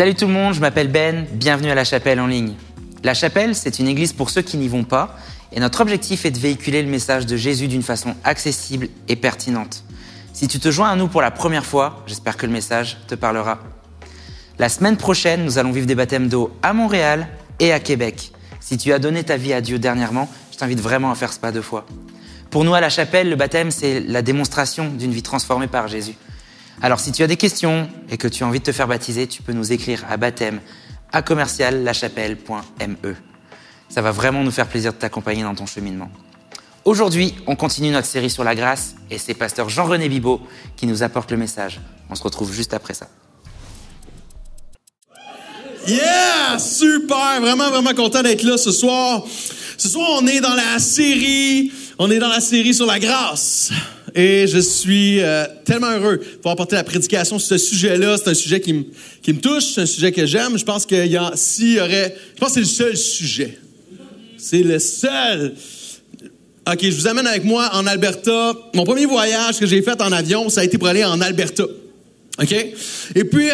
Salut tout le monde, je m'appelle Ben, bienvenue à La Chapelle en ligne. La Chapelle, c'est une église pour ceux qui n'y vont pas et notre objectif est de véhiculer le message de Jésus d'une façon accessible et pertinente. Si tu te joins à nous pour la première fois, j'espère que le message te parlera. La semaine prochaine, nous allons vivre des baptêmes d'eau à Montréal et à Québec. Si tu as donné ta vie à Dieu dernièrement, je t'invite vraiment à faire ce pas 2 fois. Pour nous à La Chapelle, le baptême, c'est la démonstration d'une vie transformée par Jésus. Alors si tu as des questions et que tu as envie de te faire baptiser, tu peux nous écrire à baptême@commerciallachapelle.me. Ça va vraiment nous faire plaisir de t'accompagner dans ton cheminement. Aujourd'hui, on continue notre série sur la grâce et c'est pasteur Jean-René Bibeau qui nous apporte le message. On se retrouve juste après ça. Yeah! Super! Vraiment content d'être là ce soir. Ce soir, on est dans la série sur la grâce. Et je suis tellement heureux de pouvoir porter la prédication sur ce sujet-là. C'est un sujet qui me touche, c'est un sujet que j'aime. Je pense que c'est le seul sujet. C'est le seul. OK, je vous amène avec moi en Alberta. Mon premier voyage que j'ai fait en avion, ça a été pour aller en Alberta. OK? Et puis,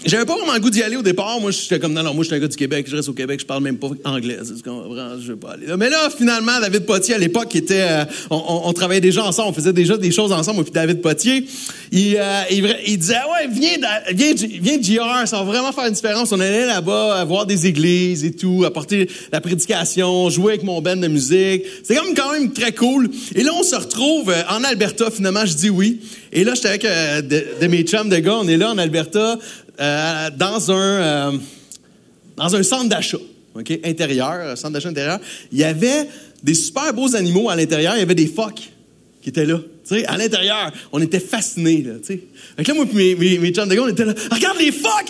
j'avais pas vraiment le goût d'y aller au départ. Moi, j'étais comme, non, moi, je suis un gars du Québec, je reste au Québec, je parle même pas anglais. Je veux pas aller là. Mais là, finalement, David Potier, à l'époque, on travaillait déjà ensemble, on faisait déjà des choses ensemble. Et puis, David Potier, il disait, ouais, viens JR, ça va vraiment faire une différence. On allait là-bas, voir des églises et tout, apporter la prédication, jouer avec mon band de musique. C'était quand même très cool. Et là, on se retrouve en Alberta, finalement, je dis oui. Et là, j'étais avec de mes chums de gars, on est là en Alberta, dans un centre d'achat, OK, intérieur, centre d'achat intérieur. Il y avait des super beaux animaux à l'intérieur, il y avait des phoques qui étaient là, tu sais, à l'intérieur. On était fascinés, là, tu sais. Fait que là, moi et mes chums de gars, on était là, regarde le phoque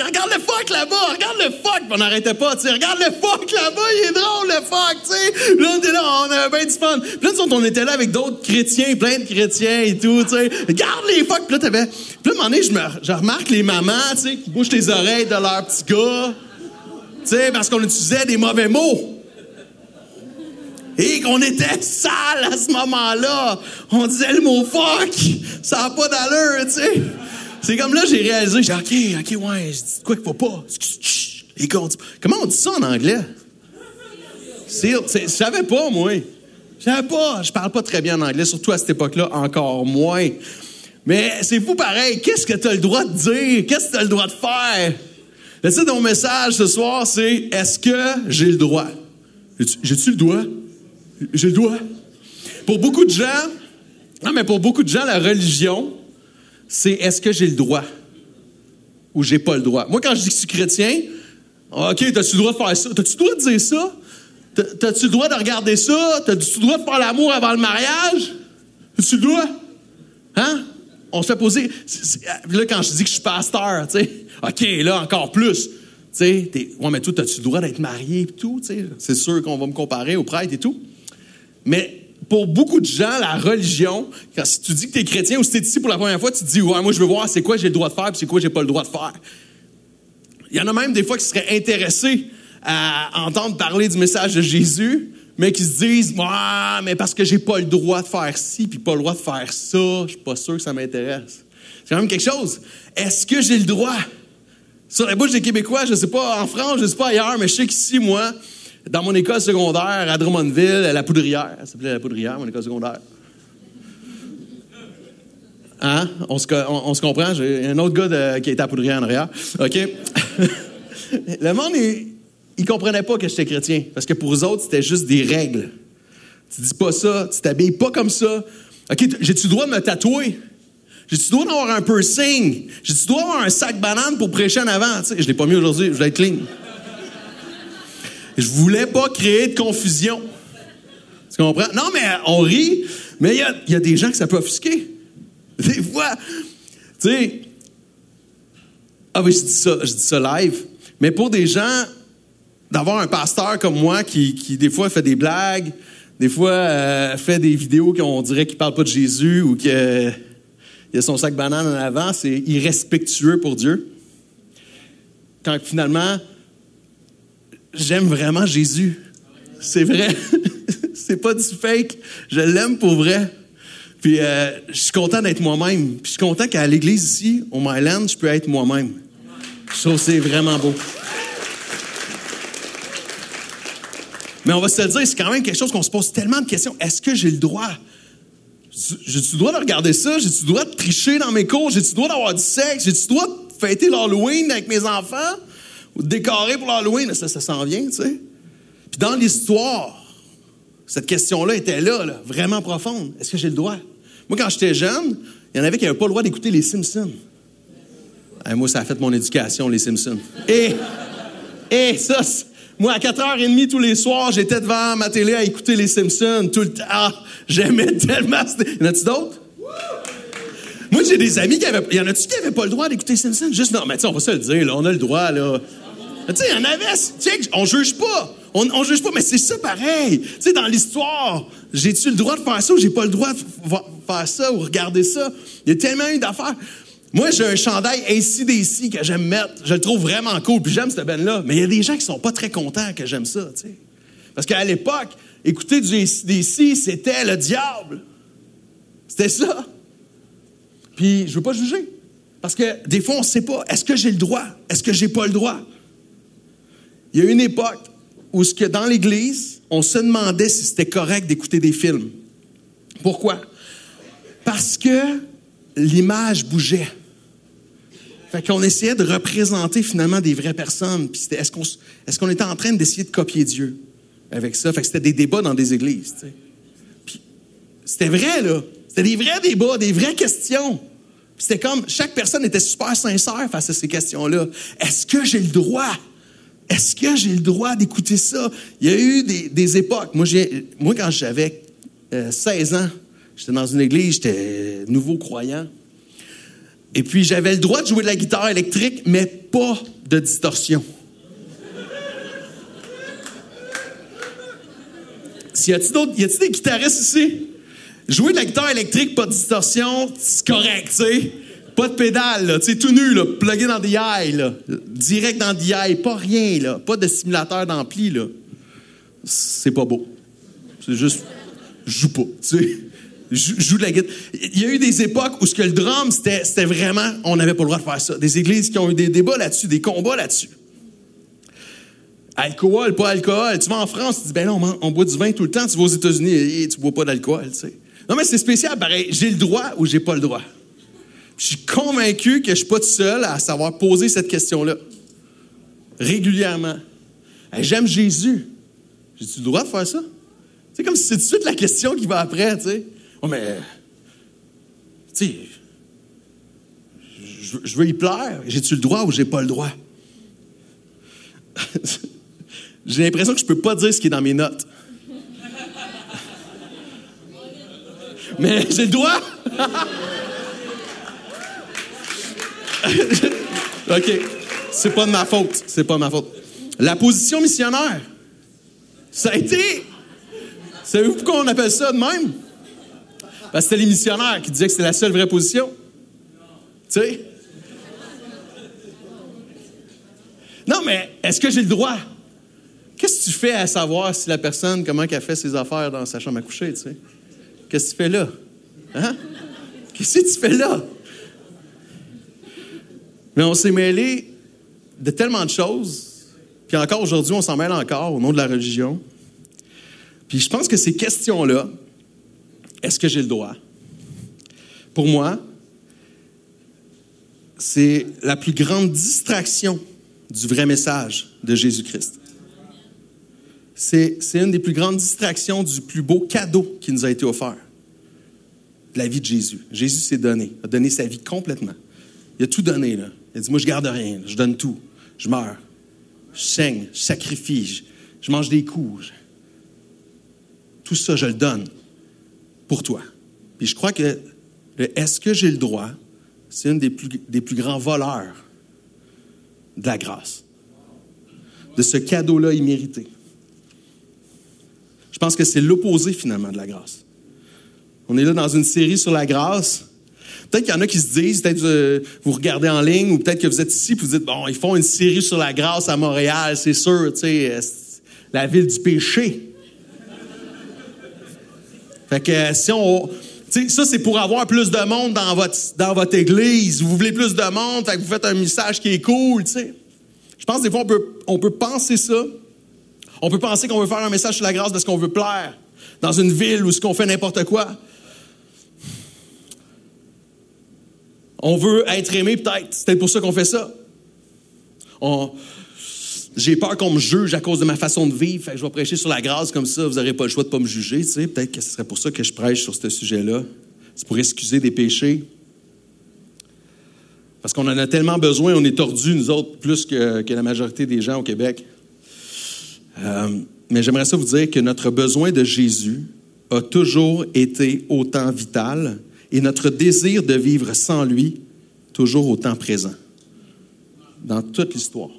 là-bas, regarde le phoque. Puis on n'arrêtait pas, tu sais, regarde le phoque là-bas, il est drôle, le phoque, tu sais. Là, on était là, on avait bien du fun. Puis là, on était là avec d'autres chrétiens, plein de chrétiens et tout, tu sais. Regarde les phoques. Puis là, à un moment donné, je remarque les mamans, tu sais, qui bouchent les oreilles de leurs petits gars, tu sais, parce qu'on utilisait des mauvais mots. Et qu'on était sale à ce moment-là. On disait le mot fuck. Ça n'a pas d'allure, tu sais. C'est comme là, j'ai réalisé. J'ai dit, OK, ouais, je dis quoi qu'il faut pas. Les gars, comment on dit ça en anglais? Je savais pas, moi. Je parle pas très bien en anglais, surtout à cette époque-là, encore moins. Mais c'est fou pareil. Qu'est-ce que tu as le droit de dire? Qu'est-ce que tu as le droit de faire? Le titre de mon message ce soir, c'est « Est-ce que j'ai le droit? » J'ai-tu le droit? J'ai le droit. Pour beaucoup de gens, la religion, c'est est-ce que j'ai le droit ou j'ai pas le droit. Moi, quand je dis que je suis chrétien, OK, t'as-tu le droit de faire ça? T'as-tu le droit de dire ça? T'as-tu le droit de regarder ça? T'as-tu le droit de faire l'amour avant le mariage? T'as-tu le droit? Hein? On se fait poser... Là, quand je dis que je suis pasteur, tu sais, OK, là, encore plus. Tu sais, ouais, mais toi, t'as-tu le droit d'être marié et tout? Tu sais, c'est sûr qu'on va me comparer au prêtre et tout. Mais pour beaucoup de gens, la religion, si tu dis que tu es chrétien ou si tu es ici pour la première fois, tu te dis, ouais, moi je veux voir c'est quoi j'ai le droit de faire et c'est quoi j'ai pas le droit de faire. Il y en a même des fois qui seraient intéressés à entendre parler du message de Jésus, mais qui se disent, ouais, mais parce que j'ai pas le droit de faire ci puis pas le droit de faire ça, je suis pas sûr que ça m'intéresse. C'est quand même quelque chose. Est-ce que j'ai le droit? Sur la bouche des Québécois, je sais pas, en France, je sais pas ailleurs, mais je sais qu'ici, moi, dans mon école secondaire à Drummondville, à La Poudrière, ça s'appelait La Poudrière, mon école secondaire. Hein? On se comprend? J'ai un autre gars qui était à Poudrière en arrière. OK? Le monde, il comprenait pas que j'étais chrétien. Parce que pour eux autres, c'était juste des règles. Tu dis pas ça, tu t'habilles pas comme ça. OK, j'ai-tu le droit de me tatouer? J'ai-tu le droit d'avoir un piercing? J'ai-tu le droit d'avoir un sac banane pour prêcher en avant? Tu sais, je l'ai pas mis aujourd'hui, je voulais être clean. Je voulais pas créer de confusion. Tu comprends? Non, mais on rit, mais il y a des gens que ça peut offusquer. Des fois, tu sais... Ah oui, je dis ça live. Mais pour des gens, d'avoir un pasteur comme moi qui des fois fait des blagues, des fois fait des vidéos qu'on dirait qu'il parle pas de Jésus ou qu'il a son sac banane en avant, c'est irrespectueux pour Dieu. Quand finalement... J'aime vraiment Jésus. C'est vrai. C'est pas du fake. Je l'aime pour vrai. Puis je suis content d'être moi-même. Puis je suis content qu'à l'église ici, au Myland, je peux être moi-même. Je trouve que c'est vraiment beau. Mais on va se le dire, c'est quand même quelque chose qu'on se pose tellement de questions. Est-ce que j'ai le droit? J'ai-tu le droit de regarder ça? J'ai-tu le droit de tricher dans mes cours? J'ai-tu le droit d'avoir du sexe? J'ai-tu le droit de fêter l'Halloween avec mes enfants? Ou de décorer pour l'Halloween? Ça s'en vient, tu sais. Puis dans l'histoire, cette question-là était là, vraiment profonde. Est-ce que j'ai le droit? Moi, quand j'étais jeune, il y en avait qui n'avaient pas le droit d'écouter les Simpsons. Moi, ça a fait mon éducation, les Simpsons. Et ça, moi, à 4h30 tous les soirs, j'étais devant ma télé à écouter les Simpsons tout le temps. Ah, j'aimais tellement. Y en a-tu d'autres? Moi, j'ai des amis qui avaient... Y en a-tu qui n'avaient pas le droit d'écouter les Simpsons? Juste, non, mais tu sais, on va se le dire, là, on a le droit, là. Tu sais, il y en avait... Tu sais, on juge pas. On juge pas, mais c'est ça pareil. Tu sais, dans l'histoire, j'ai-tu le droit de faire ça ou j'ai pas le droit de faire ça ou regarder ça? Il y a tellement eu d'affaires. Moi, j'ai un chandail AC/DC que j'aime mettre. Je le trouve vraiment cool, puis j'aime cette band-là. Mais il y a des gens qui sont pas très contents que j'aime ça, tu sais. Parce qu'à l'époque, écouter du AC/DC, c'était le diable. C'était ça. Puis, je veux pas juger. Parce que des fois, on sait pas. Est-ce que j'ai le droit? Est-ce que j'ai pas le droit? Il y a une époque où dans l'Église, on se demandait si c'était correct d'écouter des films. Pourquoi? Parce que l'image bougeait. Fait qu'on essayait de représenter finalement des vraies personnes. Puis est-ce qu'on était en train d'essayer de copier Dieu avec ça? Fait que c'était des débats dans des églises, tu sais. Puis c'était vrai, là. C'était des vrais débats, des vraies questions. Puis c'était comme, chaque personne était super sincère face à ces questions-là. Est-ce que j'ai le droit? Est-ce que j'ai le droit d'écouter ça? Il y a eu des époques. Moi, quand j'avais 16 ans, j'étais dans une église, j'étais nouveau croyant. Et puis, j'avais le droit de jouer de la guitare électrique, mais pas de distorsion. Y a-t-il des guitaristes ici? Jouer de la guitare électrique, pas de distorsion, c'est correct, tu sais. Pas de pédale, là, tu sais, tout nu, là, plugué dans des DI, là. Direct dans DI, pas rien, là. Pas de simulateur d'ampli, là. C'est pas beau. C'est juste, je joue pas, tu sais. Je joue de la guitare. Il y a eu des époques où le drum, c'était vraiment, on n'avait pas le droit de faire ça. Des églises qui ont eu des débats là-dessus, des combats là-dessus. Alcool, pas alcool. Tu vas en France, tu dis, ben non, on boit du vin tout le temps. Tu vas aux États-Unis et tu bois pas d'alcool, tu sais. Non, mais c'est spécial, pareil. J'ai le droit ou j'ai pas le droit? Je suis convaincu que je suis pas tout seul à savoir poser cette question-là. Régulièrement. Hey, j'aime Jésus. J'ai-tu le droit de faire ça? C'est comme si c'est tout de suite la question qui va après, tu sais. Oh, mais, tu sais, je veux y plaire. J'ai-tu le droit ou j'ai pas le droit? J'ai l'impression que je peux pas dire ce qui est dans mes notes. Mais j'ai le droit? OK. C'est pas de ma faute. C'est pas de ma faute. La position missionnaire. Ça a été... Savez-vous pourquoi on appelle ça de même? Parce que c'était les missionnaires qui disaient que c'était la seule vraie position. Tu sais? Non, mais est-ce que j'ai le droit? Qu'est-ce que tu fais à savoir si la personne, comment elle fait ses affaires dans sa chambre à coucher, tu sais? Qu'est-ce que tu fais là? Hein? Qu'est-ce que tu fais là? Mais on s'est mêlé de tellement de choses, puis encore aujourd'hui, on s'en mêle encore au nom de la religion. Puis je pense que ces questions-là, est-ce que j'ai le droit? Pour moi, c'est la plus grande distraction du vrai message de Jésus-Christ. C'est une des plus grandes distractions du plus beau cadeau qui nous a été offert. La vie de Jésus. Jésus s'est donné, a donné sa vie complètement. Il a tout donné, là. Il a dit, moi, je garde rien, je donne tout. Je meurs, je saigne, je sacrifie, je mange des coups. Tout ça, je le donne pour toi. Puis je crois que le « est-ce que j'ai le droit », c'est une des plus grands voleurs de la grâce. De ce cadeau-là immérité. Je pense que c'est l'opposé, finalement, de la grâce. On est là dans une série sur la grâce. Peut-être qu'il y en a qui se disent, peut-être vous regardez en ligne, ou peut-être que vous êtes ici et vous dites, bon, ils font une série sur la grâce à Montréal, c'est sûr, tu sais, la ville du péché. Fait que si sais, ça, c'est pour avoir plus de monde dans votre église. Vous voulez plus de monde, fait que vous faites un message qui est cool, tu sais. Je pense des fois, on peut penser ça. On peut penser qu'on veut faire un message sur la grâce parce qu'on veut plaire dans une ville où ce qu'on fait n'importe quoi. On veut être aimé, peut-être. C'est peut-être pour ça qu'on fait ça. J'ai peur qu'on me juge à cause de ma façon de vivre. Fait que je vais prêcher sur la grâce comme ça. Vous n'aurez pas le choix de ne pas me juger. Tu sais. Peut-être que ce serait pour ça que je prêche sur ce sujet-là. C'est pour excuser des péchés. Parce qu'on en a tellement besoin. On est tordus, nous autres, plus que la majorité des gens au Québec. Mais j'aimerais ça vous dire que notre besoin de Jésus a toujours été autant vital et notre désir de vivre sans lui toujours autant présent. Dans toute l'histoire.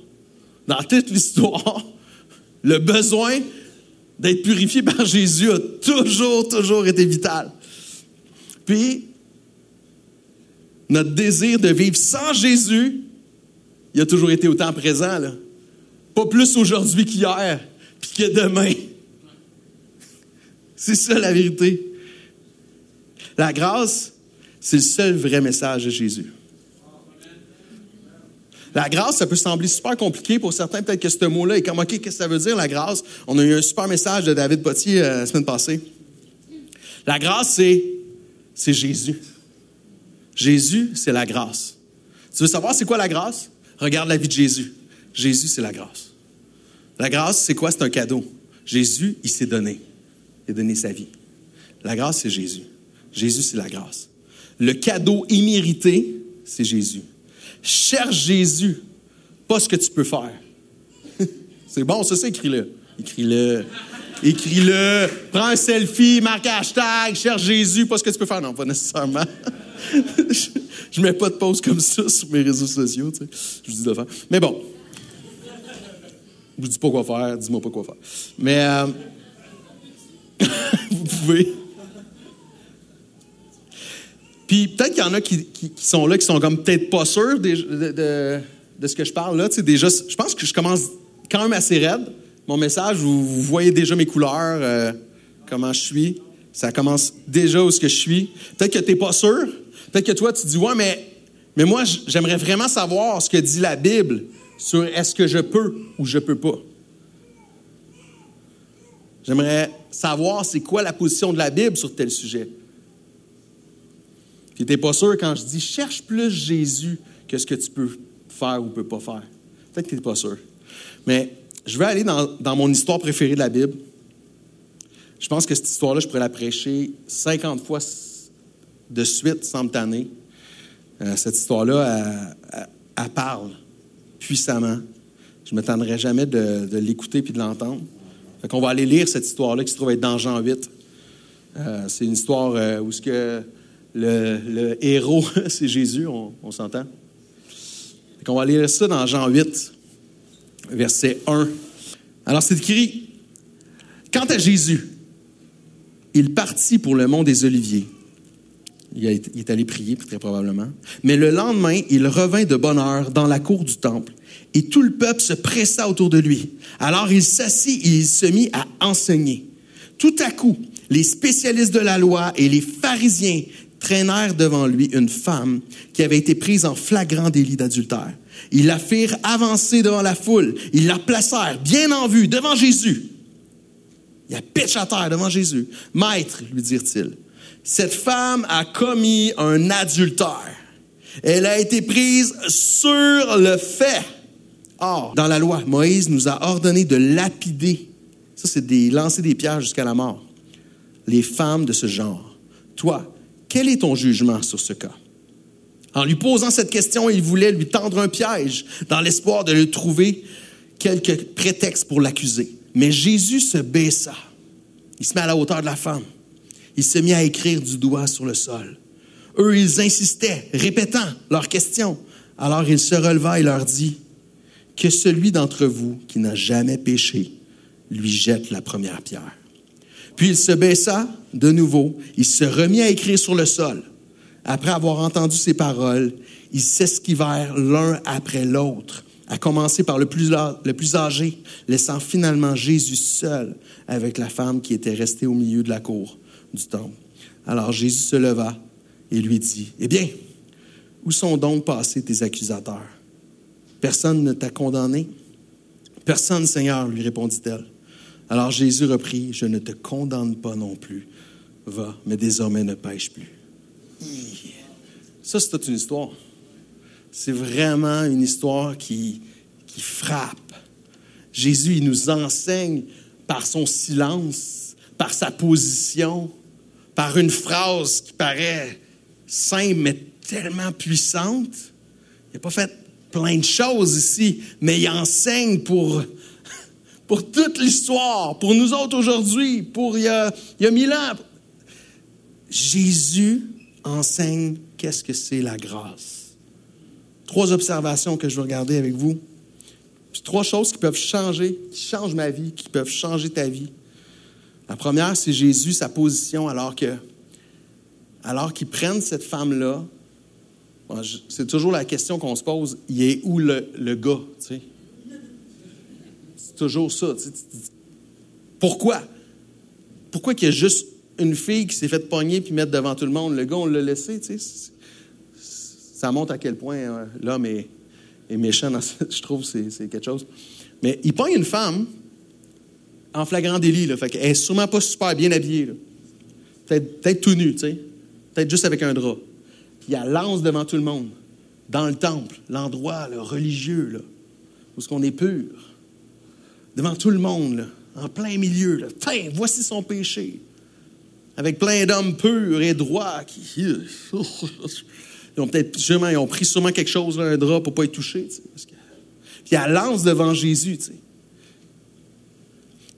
Dans toute l'histoire, le besoin d'être purifié par Jésus a toujours été vital. Puis, notre désir de vivre sans Jésus, il a toujours été autant présent, là. Pas plus aujourd'hui qu'hier, puis que demain. C'est ça la vérité. La grâce, c'est le seul vrai message de Jésus. La grâce, ça peut sembler super compliqué pour certains. Peut-être que ce mot-là est comme, OK, qu'est-ce que ça veut dire, la grâce? On a eu un super message de David Potier la semaine passée. La grâce, c'est Jésus. Jésus, c'est la grâce. Tu veux savoir c'est quoi la grâce? Regarde la vie de Jésus. Jésus, c'est la grâce. La grâce, c'est quoi? C'est un cadeau. Jésus, il s'est donné. Il a donné sa vie. La grâce, c'est Jésus. Jésus, c'est la grâce. Le cadeau immérité, c'est Jésus. Cherche Jésus, pas ce que tu peux faire. C'est bon, ça, c'est écris-le. Écris-le. Prends un selfie, marque hashtag, cherche Jésus, pas ce que tu peux faire. Non, pas nécessairement. Je mets pas de pause comme ça sur mes réseaux sociaux, tu sais. Je vous dis de le faire. Mais bon. Je vous dis pas quoi faire, dis-moi pas quoi faire. Mais vous pouvez. Puis peut-être qu'il y en a qui sont là, qui sont comme peut-être pas sûrs de ce que je parle là. Tu sais, déjà, je pense que je commence quand même assez raide. Mon message, vous voyez déjà mes couleurs, comment je suis. Ça commence déjà où ce que je suis. Peut-être que tu n'es pas sûr. Peut-être que toi, tu dis, ouais, mais moi, j'aimerais vraiment savoir ce que dit la Bible sur est-ce que je peux ou je peux pas. J'aimerais savoir c'est quoi la position de la Bible sur tel sujet. Puis t'es pas sûr quand je dis cherche plus Jésus que ce que tu peux faire ou peux pas faire. Peut-être que t'es pas sûr. Mais je vais aller dans mon histoire préférée de la Bible. Je pense que cette histoire-là, je pourrais la prêcher 50 fois de suite sans me tanner. Cette histoire-là, elle parle puissamment. Je ne me tannerai jamais de l'écouter puis de l'entendre. Fait qu'on va aller lire cette histoire-là qui se trouve être dans Jean 8. C'est une histoire où le héros, c'est Jésus, on s'entend. Fait qu'on va lire ça dans Jean 8, verset 1. Alors, c'est écrit, « Quant à Jésus, il partit pour le mont des Oliviers. » Il est allé prier, très probablement. Mais le lendemain, il revint de bonne heure dans la cour du temple, et tout le peuple se pressa autour de lui. Alors il s'assit et il se mit à enseigner. Tout à coup, les spécialistes de la loi et les pharisiens traînèrent devant lui une femme qui avait été prise en flagrant délit d'adultère. Ils la firent avancer devant la foule. Ils la placèrent bien en vue devant Jésus. Il la pitch à terre devant Jésus. « Maître, lui dirent-ils, cette femme a commis un adultère. Elle a été prise sur le fait. Or, dans la loi, Moïse nous a ordonné de lapider, ça c'est lancer des pierres jusqu'à la mort, les femmes de ce genre. Toi, quel est ton jugement sur ce cas? » En lui posant cette question, il voulait lui tendre un piège dans l'espoir de lui trouver quelques prétextes pour l'accuser. Mais Jésus se baissa. Il se met à la hauteur de la femme. Il se mit à écrire du doigt sur le sol. Eux, ils insistaient, répétant leurs questions. Alors il se releva et leur dit, « Que celui d'entre vous qui n'a jamais péché lui jette la première pierre. » Puis il se baissa de nouveau, il se remit à écrire sur le sol. Après avoir entendu ces paroles, ils s'esquivèrent l'un après l'autre, à commencer par le plus âgé, laissant finalement Jésus seul avec la femme qui était restée au milieu de la cour du temple. Alors Jésus se leva et lui dit, « Eh bien, où sont donc passés tes accusateurs? Personne ne t'a condamné? » « Personne, Seigneur, lui répondit-elle. Alors Jésus reprit, « Je ne te condamne pas non plus. Va, mais désormais ne pêche plus. » Ça, c'est toute une histoire. C'est vraiment une histoire qui frappe. Jésus, il nous enseigne par son silence, par sa position, par une phrase qui paraît simple, mais tellement puissante. Il n'a pas fait plein de choses ici, mais il enseigne pour toute l'histoire, pour nous autres aujourd'hui, pour il y a 1000 ans. Jésus enseigne qu'est-ce que c'est la grâce. 3 observations que je veux regarder avec vous. Puis 3 choses qui peuvent changer, qui changent ma vie, qui peuvent changer ta vie. La première, c'est Jésus, sa position, alors qu'ils prennent cette femme-là. Bon, c'est toujours la question qu'on se pose, il est où le gars, tu sais? C'est toujours ça, tu sais. Pourquoi? Pourquoi qu'il y a juste une fille qui s'est fait pogner puis mettre devant tout le monde? Le gars, on l'a laissé, tu sais. Ça montre à quel point l'homme est méchant, je trouve, c'est quelque chose. Mais il pogne une femme en flagrant délit, là, fait qu'elle est sûrement pas super bien habillée, là. Peut-être tout nu, tu sais. Peut-être juste avec un drap. Puis elle lance devant tout le monde, dans le temple, l'endroit là, religieux, là, où est-ce qu'on est pur. Devant tout le monde, là, en plein milieu. Là. Tiens, voici son péché. Avec plein d'hommes purs et droits qui... Ils ont pris sûrement quelque chose, là, un drap, pour ne pas être touchés. Tu sais, Puis elle lance devant Jésus. Tu sais.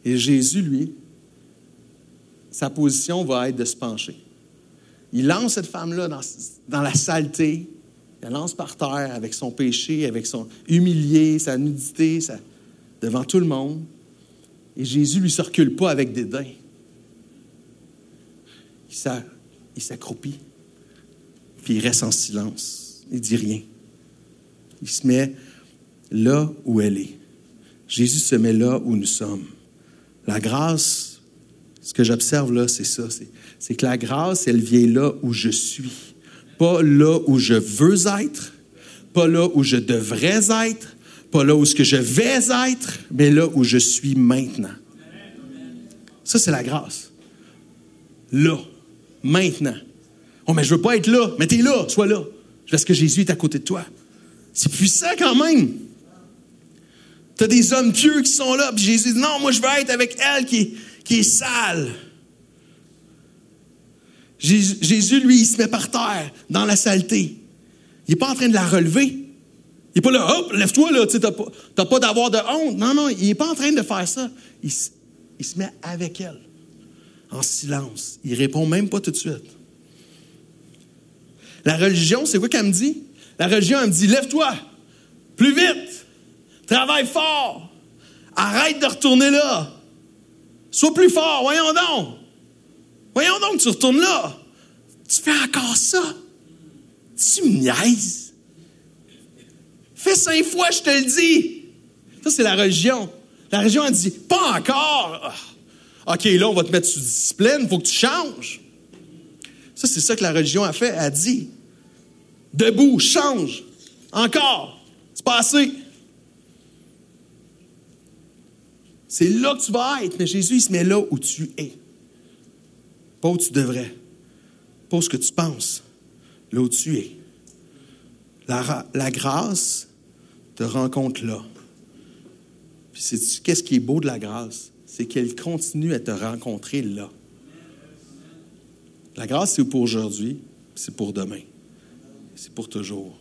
Et Jésus, lui, sa position va être de se pencher. Il lance cette femme-là dans la saleté. Il la lance par terre avec son péché, avec son humilié, sa nudité, devant tout le monde. Et Jésus ne lui se recule pas avec dédain. Il s'accroupit. Puis il reste en silence. Il ne dit rien. Il se met là où elle est. Jésus se met là où nous sommes. La grâce, ce que j'observe là, c'est ça. C'est que la grâce, elle vient là où je suis. Pas là où je veux être, pas là où je devrais être, pas là où ce que je vais être, mais là où je suis maintenant. Ça, c'est la grâce. Là, maintenant. Oh, mais je veux pas être là. Mais t'es là, sois là. Parce que Jésus est à côté de toi. C'est puissant quand même. T'as des hommes pieux qui sont là, puis Jésus dit, non, moi je veux être avec elle qui est sale. Jésus, lui, il se met par terre, dans la saleté. Il n'est pas en train de la relever. Il n'est pas là, hop, lève-toi, là, tu n'as pas d'avoir de honte. Non, il n'est pas en train de faire ça. Il se met avec elle, en silence. Il ne répond même pas tout de suite. La religion, c'est quoi qu'elle me dit? La religion, elle me dit, lève-toi, plus vite, travaille fort, arrête de retourner là, sois plus fort, voyons donc. Voyons donc, tu retournes là. Tu fais encore ça. Tu me niaises. Fais 5 fois, je te le dis. Ça, c'est la religion. La religion, elle dit, pas encore. OK, là, on va te mettre sous discipline, il faut que tu changes. Ça, c'est ça que la religion a fait. Elle dit, debout, change. Encore. C'est pas assez. C'est là que tu vas être. Mais Jésus, il se met là où tu es. Pas où tu devrais. Pas où ce que tu penses. Là où tu es. La grâce te rencontre là. Puis sais-tu qu'est-ce qui est beau de la grâce? C'est qu'elle continue à te rencontrer là. La grâce, c'est pour aujourd'hui, c'est pour demain. C'est pour toujours.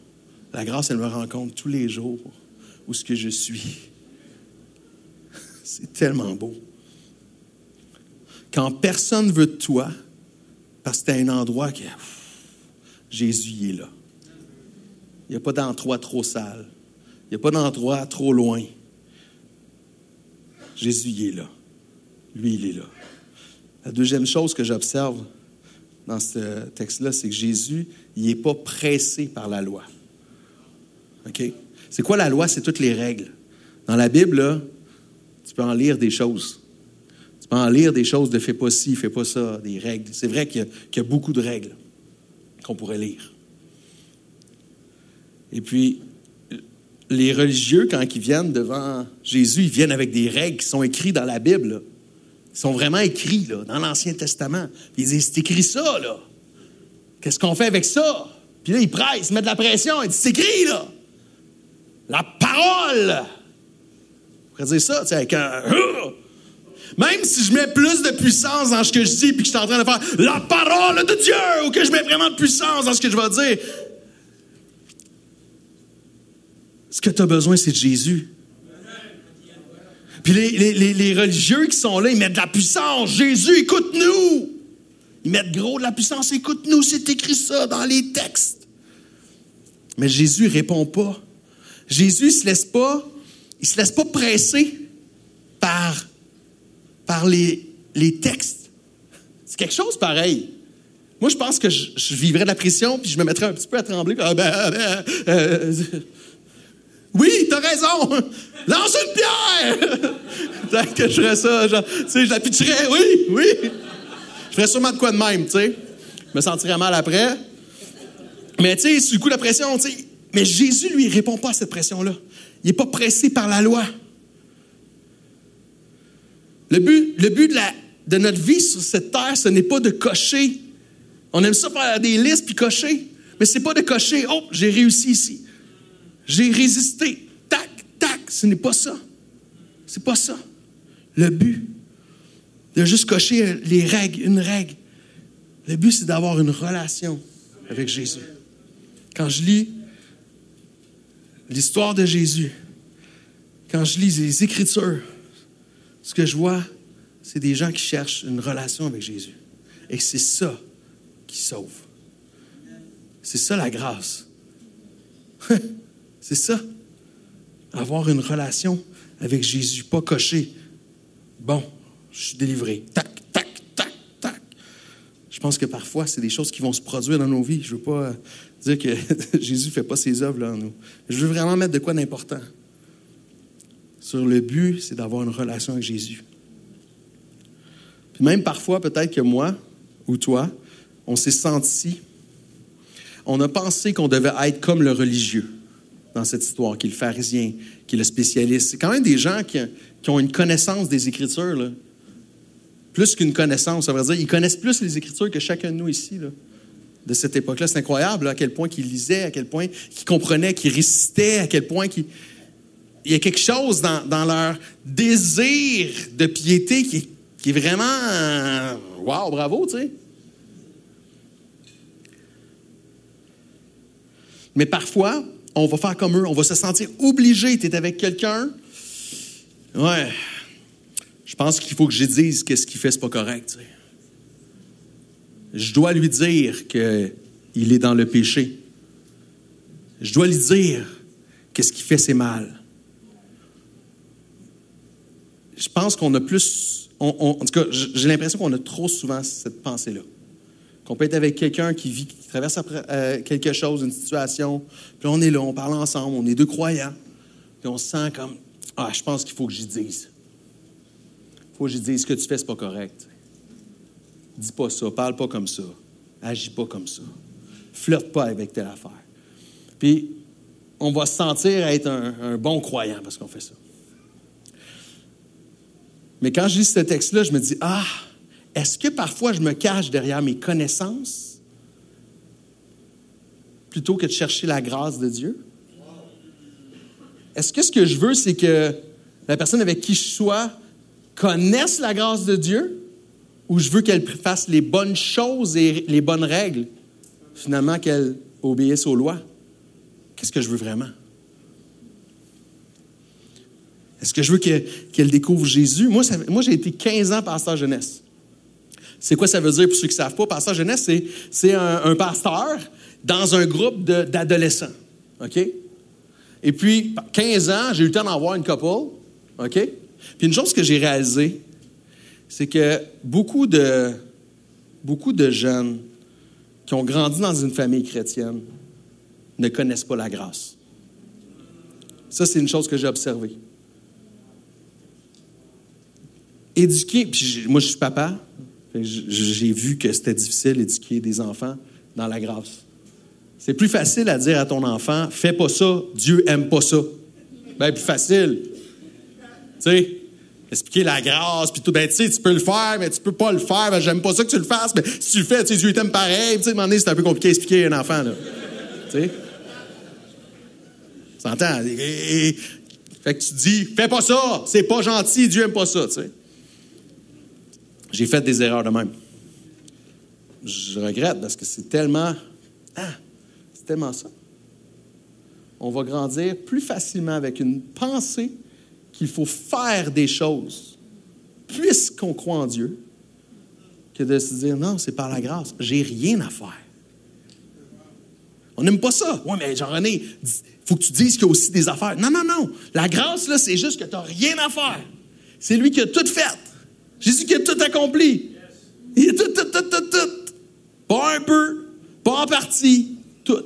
La grâce, elle me rencontre tous les jours où ce que je suis. C'est tellement beau. Quand personne veut de toi, parce que tu as un endroit que Jésus il est là. Il n'y a pas d'endroit trop sale. Il n'y a pas d'endroit trop loin. Jésus il est là. Lui, il est là. La deuxième chose que j'observe dans ce texte-là, c'est que Jésus, il n'est pas pressé par la loi. OK? C'est quoi la loi? C'est toutes les règles. Dans la Bible, là, tu peux en lire des choses. Tu peux en lire des choses de fais pas ci, fais pas ça, des règles. C'est vrai qu'il y a beaucoup de règles qu'on pourrait lire. Et puis, les religieux, quand ils viennent devant Jésus, ils viennent avec des règles qui sont écrites dans la Bible, là. Ils sont vraiment écrits là, dans l'Ancien Testament. Puis ils disent, c'est écrit ça, là. Qu'est-ce qu'on fait avec ça? Puis là, ils pressent, ils mettent de la pression. Ils disent, c'est écrit, là. La parole. On pourrait dire ça, tu sais, avec un... Même si je mets plus de puissance dans ce que je dis, puis que je suis en train de faire la parole de Dieu, ou que je mets vraiment de puissance dans ce que je vais dire, ce que tu as besoin, c'est de Jésus. Puis les religieux qui sont là, ils mettent de la puissance. Jésus, écoute-nous. Ils mettent gros de la puissance. Écoute-nous, c'est écrit ça dans les textes. Mais Jésus ne répond pas. Jésus ne se laisse pas presser par les textes. C'est quelque chose pareil. Moi, je pense que je vivrais de la pression puis je me mettrais un petit peu à trembler. Oui, t'as raison. Lance une pierre. Peut-être que je ferais ça, genre, tu sais, je la pitcherais. Oui. Je ferais sûrement de quoi de même, tu sais. Je me sentirais mal après. Mais tu sais, sur le coup de la pression, tu sais. Mais Jésus, lui, il répond pas à cette pression-là. Il n'est pas pressé par la loi. Le but de notre vie sur cette terre, ce n'est pas de cocher. On aime ça faire des listes puis cocher. Mais c'est pas de cocher. Oh, j'ai réussi ici. J'ai résisté. Tac, tac. Ce n'est pas ça. C'est pas ça. Le but de juste cocher les règles, une règle. Le but, c'est d'avoir une relation avec Jésus. Quand je lis l'histoire de Jésus, quand je lis les Écritures, ce que je vois, c'est des gens qui cherchent une relation avec Jésus. Et c'est ça qui sauve. C'est ça la grâce. C'est ça. Avoir une relation avec Jésus, pas cocher. Bon, je suis délivré. Tac, tac, tac, tac. Je pense que parfois, c'est des choses qui vont se produire dans nos vies. Je ne veux pas dire que Jésus ne fait pas ses œuvres là en nous. Je veux vraiment mettre de quoi d'important. Sur le but, c'est d'avoir une relation avec Jésus. Puis même parfois, peut-être que moi ou toi, on s'est senti, on a pensé qu'on devait être comme le religieux dans cette histoire, qui est le pharisien, qui est le spécialiste. C'est quand même des gens qui ont une connaissance des Écritures, là. Plus qu'une connaissance, ça veut dire ils connaissent plus les Écritures que chacun de nous ici, là, de cette époque-là. C'est incroyable là, à quel point qu'ils lisaient, à quel point qu'ils comprenaient, qu'ils récitaient, à quel point il y a quelque chose dans leur désir de piété qui est vraiment... wow, bravo, tu sais. Mais parfois, on va faire comme eux, on va se sentir obligé. Tu es avec quelqu'un, ouais, je pense qu'il faut que je dise que ce qu'il fait, c'est pas correct. Tu sais. Je dois lui dire qu'il est dans le péché. Je dois lui dire que ce qu'il fait, c'est mal. Je pense qu'on a plus... en tout cas, j'ai l'impression qu'on a trop souvent cette pensée-là. Qu'on peut être avec quelqu'un qui traverse quelque chose, une situation, puis on est là, on parle ensemble, on est deux croyants, puis on se sent comme, je pense qu'il faut que j'y dise. Il faut que j'y dise, ce que tu fais, c'est pas correct. Dis pas ça, parle pas comme ça, agis pas comme ça, flirte pas avec telle affaire. Puis, on va se sentir être un bon croyant parce qu'on fait ça. Mais quand je lis ce texte-là, je me dis, est-ce que parfois je me cache derrière mes connaissances plutôt que de chercher la grâce de Dieu? Est-ce que ce que je veux, c'est que la personne avec qui je sois connaisse la grâce de Dieu ou je veux qu'elle fasse les bonnes choses et les bonnes règles, finalement qu'elle obéisse aux lois? Qu'est-ce que je veux vraiment? Est-ce que je veux qu'elle découvre Jésus? Moi, j'ai été 15 ans pasteur jeunesse. C'est quoi ça veut dire pour ceux qui ne savent pas? Pasteur jeunesse, c'est un pasteur dans un groupe d'adolescents. OK? Et puis, 15 ans, j'ai eu le temps d'en voir une couple. OK? Puis une chose que j'ai réalisée, c'est que beaucoup de jeunes qui ont grandi dans une famille chrétienne ne connaissent pas la grâce. Ça, c'est une chose que j'ai observée. éduquer, puis moi, je suis papa. J'ai vu que c'était difficile d'éduquer des enfants dans la grâce. C'est plus facile à dire à ton enfant, fais pas ça, Dieu aime pas ça. Ben, plus facile. Tu sais, expliquer la grâce, puis tout. Ben, tu sais, tu peux le faire, mais tu peux pas le faire. Ben, j'aime pas ça que tu le fasses, mais si tu le fais, tu sais, Dieu t'aime pareil. Tu sais, à un moment donné, c'est un peu compliqué à expliquer à un enfant, là. Tu sais? Tu s'entends? Fait que tu dis, fais pas ça, c'est pas gentil, Dieu aime pas ça, tu sais. J'ai fait des erreurs de même. Je regrette parce que c'est tellement ça. On va grandir plus facilement avec une pensée qu'il faut faire des choses puisqu'on croit en Dieu que de se dire, non, c'est par la grâce, j'ai rien à faire. On n'aime pas ça. Oui, mais Jean-René, il faut que tu dises qu'il y a aussi des affaires. Non. La grâce, là, c'est juste que tu n'as rien à faire. C'est lui qui a tout fait. Jésus qui a tout accompli. Il a tout. Pas un peu, pas en partie, tout.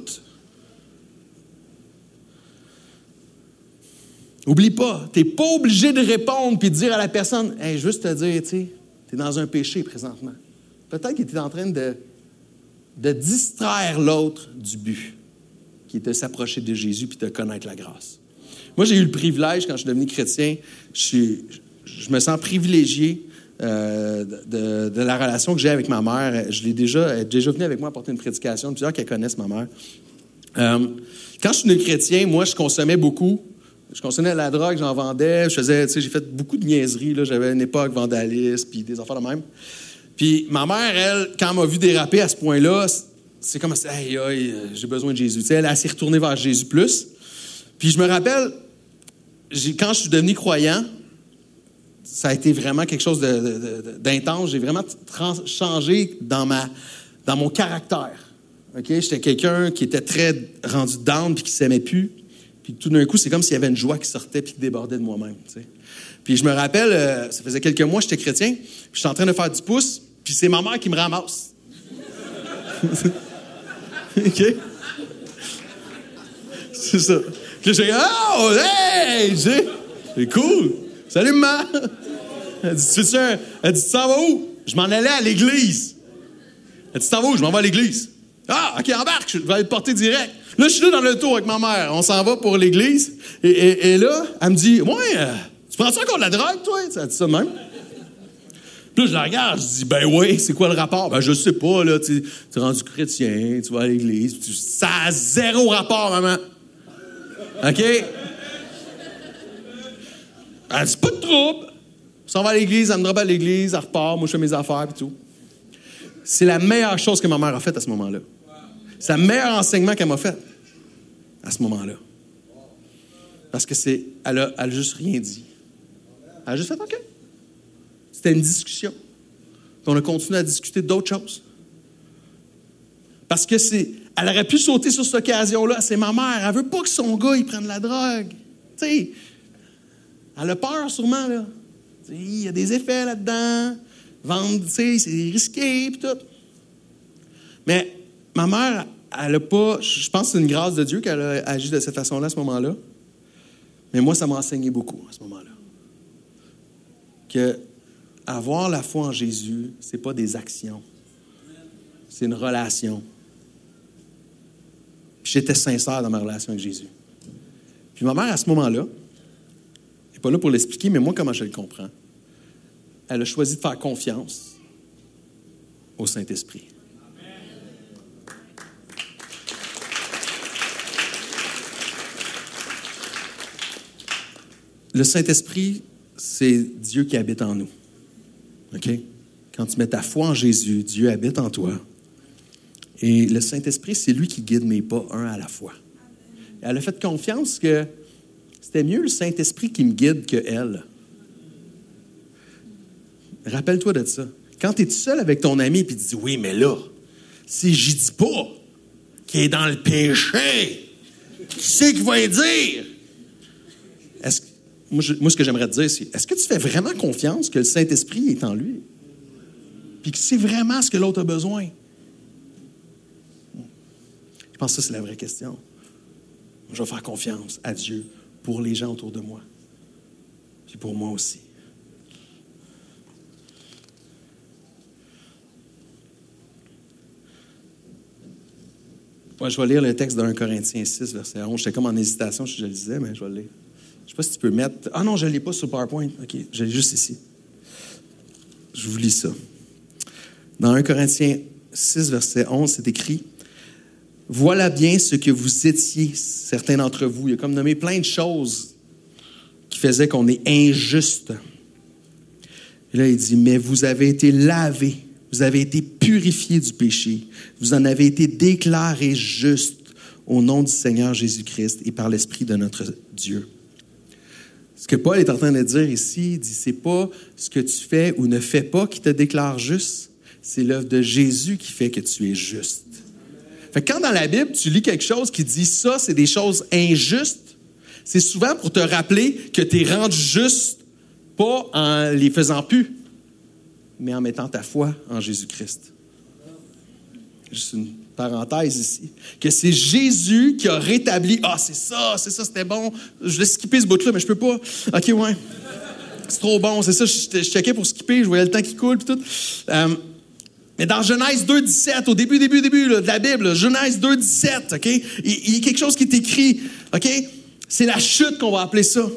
Oublie pas, tu n'es pas obligé de répondre puis de dire à la personne, hey, juste te dire, tu sais, tu es dans un péché présentement. Peut-être que tu es en train de distraire l'autre du but, qui était s'approcher de Jésus puis de connaître la grâce. Moi, j'ai eu le privilège, quand je suis devenu chrétien, je me sens privilégié de la relation que j'ai avec ma mère. Elle est déjà venue avec moi apporter une prédication. Plusieurs qui connaissent ma mère. Quand je suis devenu chrétien, moi, je consommais beaucoup. Je consommais de la drogue, j'en vendais. J'ai fait beaucoup de niaiseries. Là. J'avais une époque vandaliste, puis des affaires de même. Puis ma mère, elle, quand elle m'a vu déraper à ce point-là, c'est comme si, hey, j'ai besoin de Jésus. T'sais, elle s'est retournée vers Jésus plus. Puis je me rappelle, quand je suis devenu croyant, ça a été vraiment quelque chose d'intense. J'ai vraiment changé dans mon caractère. Okay? J'étais quelqu'un qui était très rendu down puis qui s'aimait plus. Puis tout d'un coup, c'est comme s'il y avait une joie qui sortait puis qui débordait de moi-même. T'sais. Puis je me rappelle, ça faisait quelques mois, j'étais chrétien, puis j'étais en train de faire du pouce, puis c'est ma mère qui me ramasse. OK? C'est ça. Puis j'ai dit, oh, hey! C'est cool! Salut, maman! Elle dit, tu s'en vas où? Je m'en allais à l'église. Elle dit, tu t'en vas où? Je m'en vais à l'église. Ah, OK, embarque, je vais aller te porter direct. Là, je suis là dans le tour avec ma mère. On s'en va pour l'église. Et là, elle me dit, ouais, tu prends-tu encore de la drogue, toi? Elle dit ça de même. Puis là, je la regarde, je dis, ben oui, c'est quoi le rapport? Ben, je sais pas, là, tu es rendu chrétien, tu vas à l'église. Ça a zéro rapport, maman. OK? Elle dit, pas de trouble. On s'en va à l'église, elle me drop à l'église, elle repart, moi, je fais mes affaires, puis tout. C'est la meilleure chose que ma mère a faite à ce moment-là. C'est le meilleur enseignement qu'elle m'a fait à ce moment-là. Parce que elle a juste rien dit. Elle a juste fait OK. C'était une discussion. Puis on a continué à discuter d'autres choses. Parce que elle aurait pu sauter sur cette occasion-là. C'est ma mère. Elle veut pas que son gars il prenne de la drogue. Tu sais, elle a peur sûrement là. Il y a des effets là-dedans. Vendre, tu sais, c'est risqué puis tout. Mais ma mère, elle a pas... Je pense que c'est une grâce de Dieu qu'elle a agi de cette façon-là à ce moment-là. Mais moi, ça m'a enseigné beaucoup à ce moment-là. Que avoir la foi en Jésus, c'est pas des actions. C'est une relation. Puis j'étais sincère dans ma relation avec Jésus. Puis ma mère, à ce moment-là, elle n'est pas là pour l'expliquer, mais moi, comment je le comprends, elle a choisi de faire confiance au Saint-Esprit. Le Saint-Esprit, c'est Dieu qui habite en nous. OK? Quand tu mets ta foi en Jésus, Dieu habite en toi. Et le Saint-Esprit, c'est lui qui guide mes pas un à la fois. Et elle a fait confiance que c'était mieux le Saint-Esprit qui me guide que elle. Rappelle-toi de ça. Quand tu es tout seul avec ton ami et tu dis, oui, mais là, si j'y dis pas qu'il est dans le péché, qui c'est qui va y dire? Moi, ce que j'aimerais te dire, c'est, est-ce que tu fais vraiment confiance que le Saint-Esprit est en lui? Puis que c'est vraiment ce que l'autre a besoin? Je pense que ça, c'est la vraie question. Je vais faire confiance à Dieu pour les gens autour de moi. Puis pour moi aussi. Ouais, je vais lire le texte de 1 Corinthiens 6, verset 11. J'étais comme en hésitation, je le disais, mais je vais le lire. Je ne sais pas si tu peux mettre... Ah non, je ne l'ai pas sur PowerPoint. OK, je l'ai juste ici. Je vous lis ça. Dans 1 Corinthiens 6, verset 11, c'est écrit « Voilà bien ce que vous étiez, certains d'entre vous. » Il a comme nommé plein de choses qui faisaient qu'on est injuste. Et là, il dit « Mais vous avez été lavés. Vous avez été purifiés du péché. Vous en avez été déclarés justes au nom du Seigneur Jésus-Christ et par l'Esprit de notre Dieu. » Ce que Paul est en train de dire ici, il dit, c'est pas ce que tu fais ou ne fais pas qui te déclare juste, c'est l'œuvre de Jésus qui fait que tu es juste. Fait que quand dans la Bible, tu lis quelque chose qui dit ça, c'est des choses injustes, c'est souvent pour te rappeler que tu es rendu juste, pas en les faisant plus, mais en mettant ta foi en Jésus-Christ. Juste une parenthèse ici. Que c'est Jésus qui a rétabli... Ah, c'est ça, c'était bon. Je vais skipper ce bout-là, mais je peux pas. OK, ouais. C'est trop bon, c'est ça. Je checkais pour skipper, je voyais le temps qui coule, puis tout. Mais dans Genèse 2,17, au début là, de la Bible, là, Genèse 2,17, OK? Il y a quelque chose qui est écrit, OK? C'est la chute qu'on va appeler ça.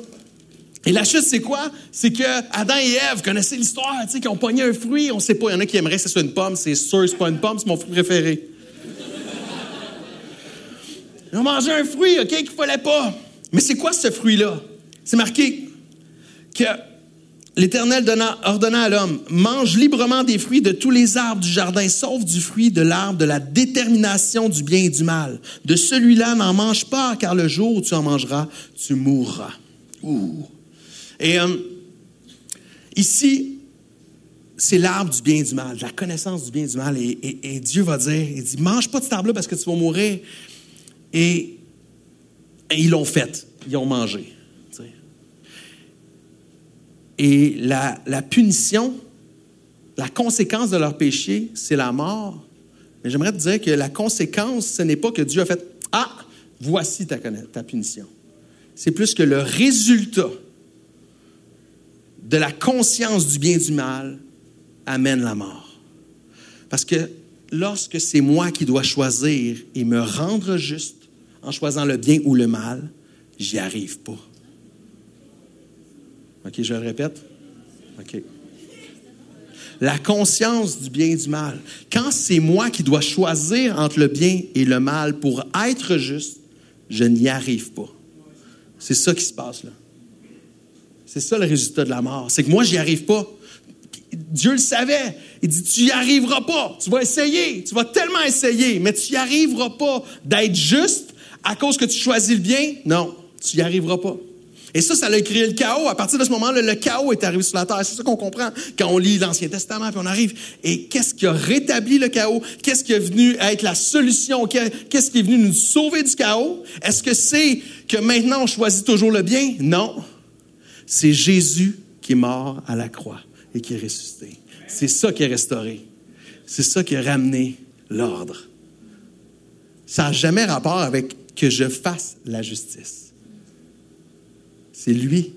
Et la chute, c'est quoi? C'est que Adam et Ève, vous connaissez l'histoire, tu sais, qui ont pogné un fruit, on ne sait pas. Il y en a qui aimeraient que ce soit une pomme, c'est sûr que ce n'est pas une pomme, c'est mon fruit préféré. Ils ont mangé un fruit, OK, qu'il ne fallait pas. Mais c'est quoi ce fruit-là? C'est marqué que l'Éternel ordonna à l'homme, mange librement des fruits de tous les arbres du jardin, sauf du fruit de l'arbre de la détermination du bien et du mal. De celui-là, n'en mange pas, car le jour où tu en mangeras, tu mourras. Ouh. Et ici, c'est l'arbre du bien et du mal, de la connaissance du bien et du mal. Et Dieu va dire, il dit, mange pas de cet arbre-là parce que tu vas mourir. Et ils l'ont fait, ils ont mangé. T'sais. Et la punition, la conséquence de leur péché, c'est la mort. Mais j'aimerais te dire que la conséquence, ce n'est pas que Dieu a fait, ah, voici ta punition. C'est plus que le résultat de la conscience du bien et du mal amène la mort. Parce que lorsque c'est moi qui dois choisir et me rendre juste en choisissant le bien ou le mal, j'y arrive pas. OK, je le répète? OK. La conscience du bien et du mal. Quand c'est moi qui dois choisir entre le bien et le mal pour être juste, je n'y arrive pas. C'est ça qui se passe là. C'est ça le résultat de la mort. C'est que moi, j'y arrive pas. Dieu le savait. Il dit, tu n'y arriveras pas. Tu vas essayer. Tu vas tellement essayer, mais tu n'y arriveras pas d'être juste à cause que tu choisis le bien. Non, tu n'y arriveras pas. Et ça a créé le chaos. À partir de ce moment-là, le chaos est arrivé sur la terre. C'est ça qu'on comprend quand on lit l'Ancien Testament, puis on arrive. Et qu'est-ce qui a rétabli le chaos? Qu'est-ce qui est venu être la solution? Qu'est-ce qui est venu nous sauver du chaos? Est-ce que c'est que maintenant on choisit toujours le bien? Non. C'est Jésus qui est mort à la croix et qui est ressuscité. C'est ça qui est restauré. C'est ça qui a ramené l'ordre. Ça n'a jamais rapport avec que je fasse la justice. C'est lui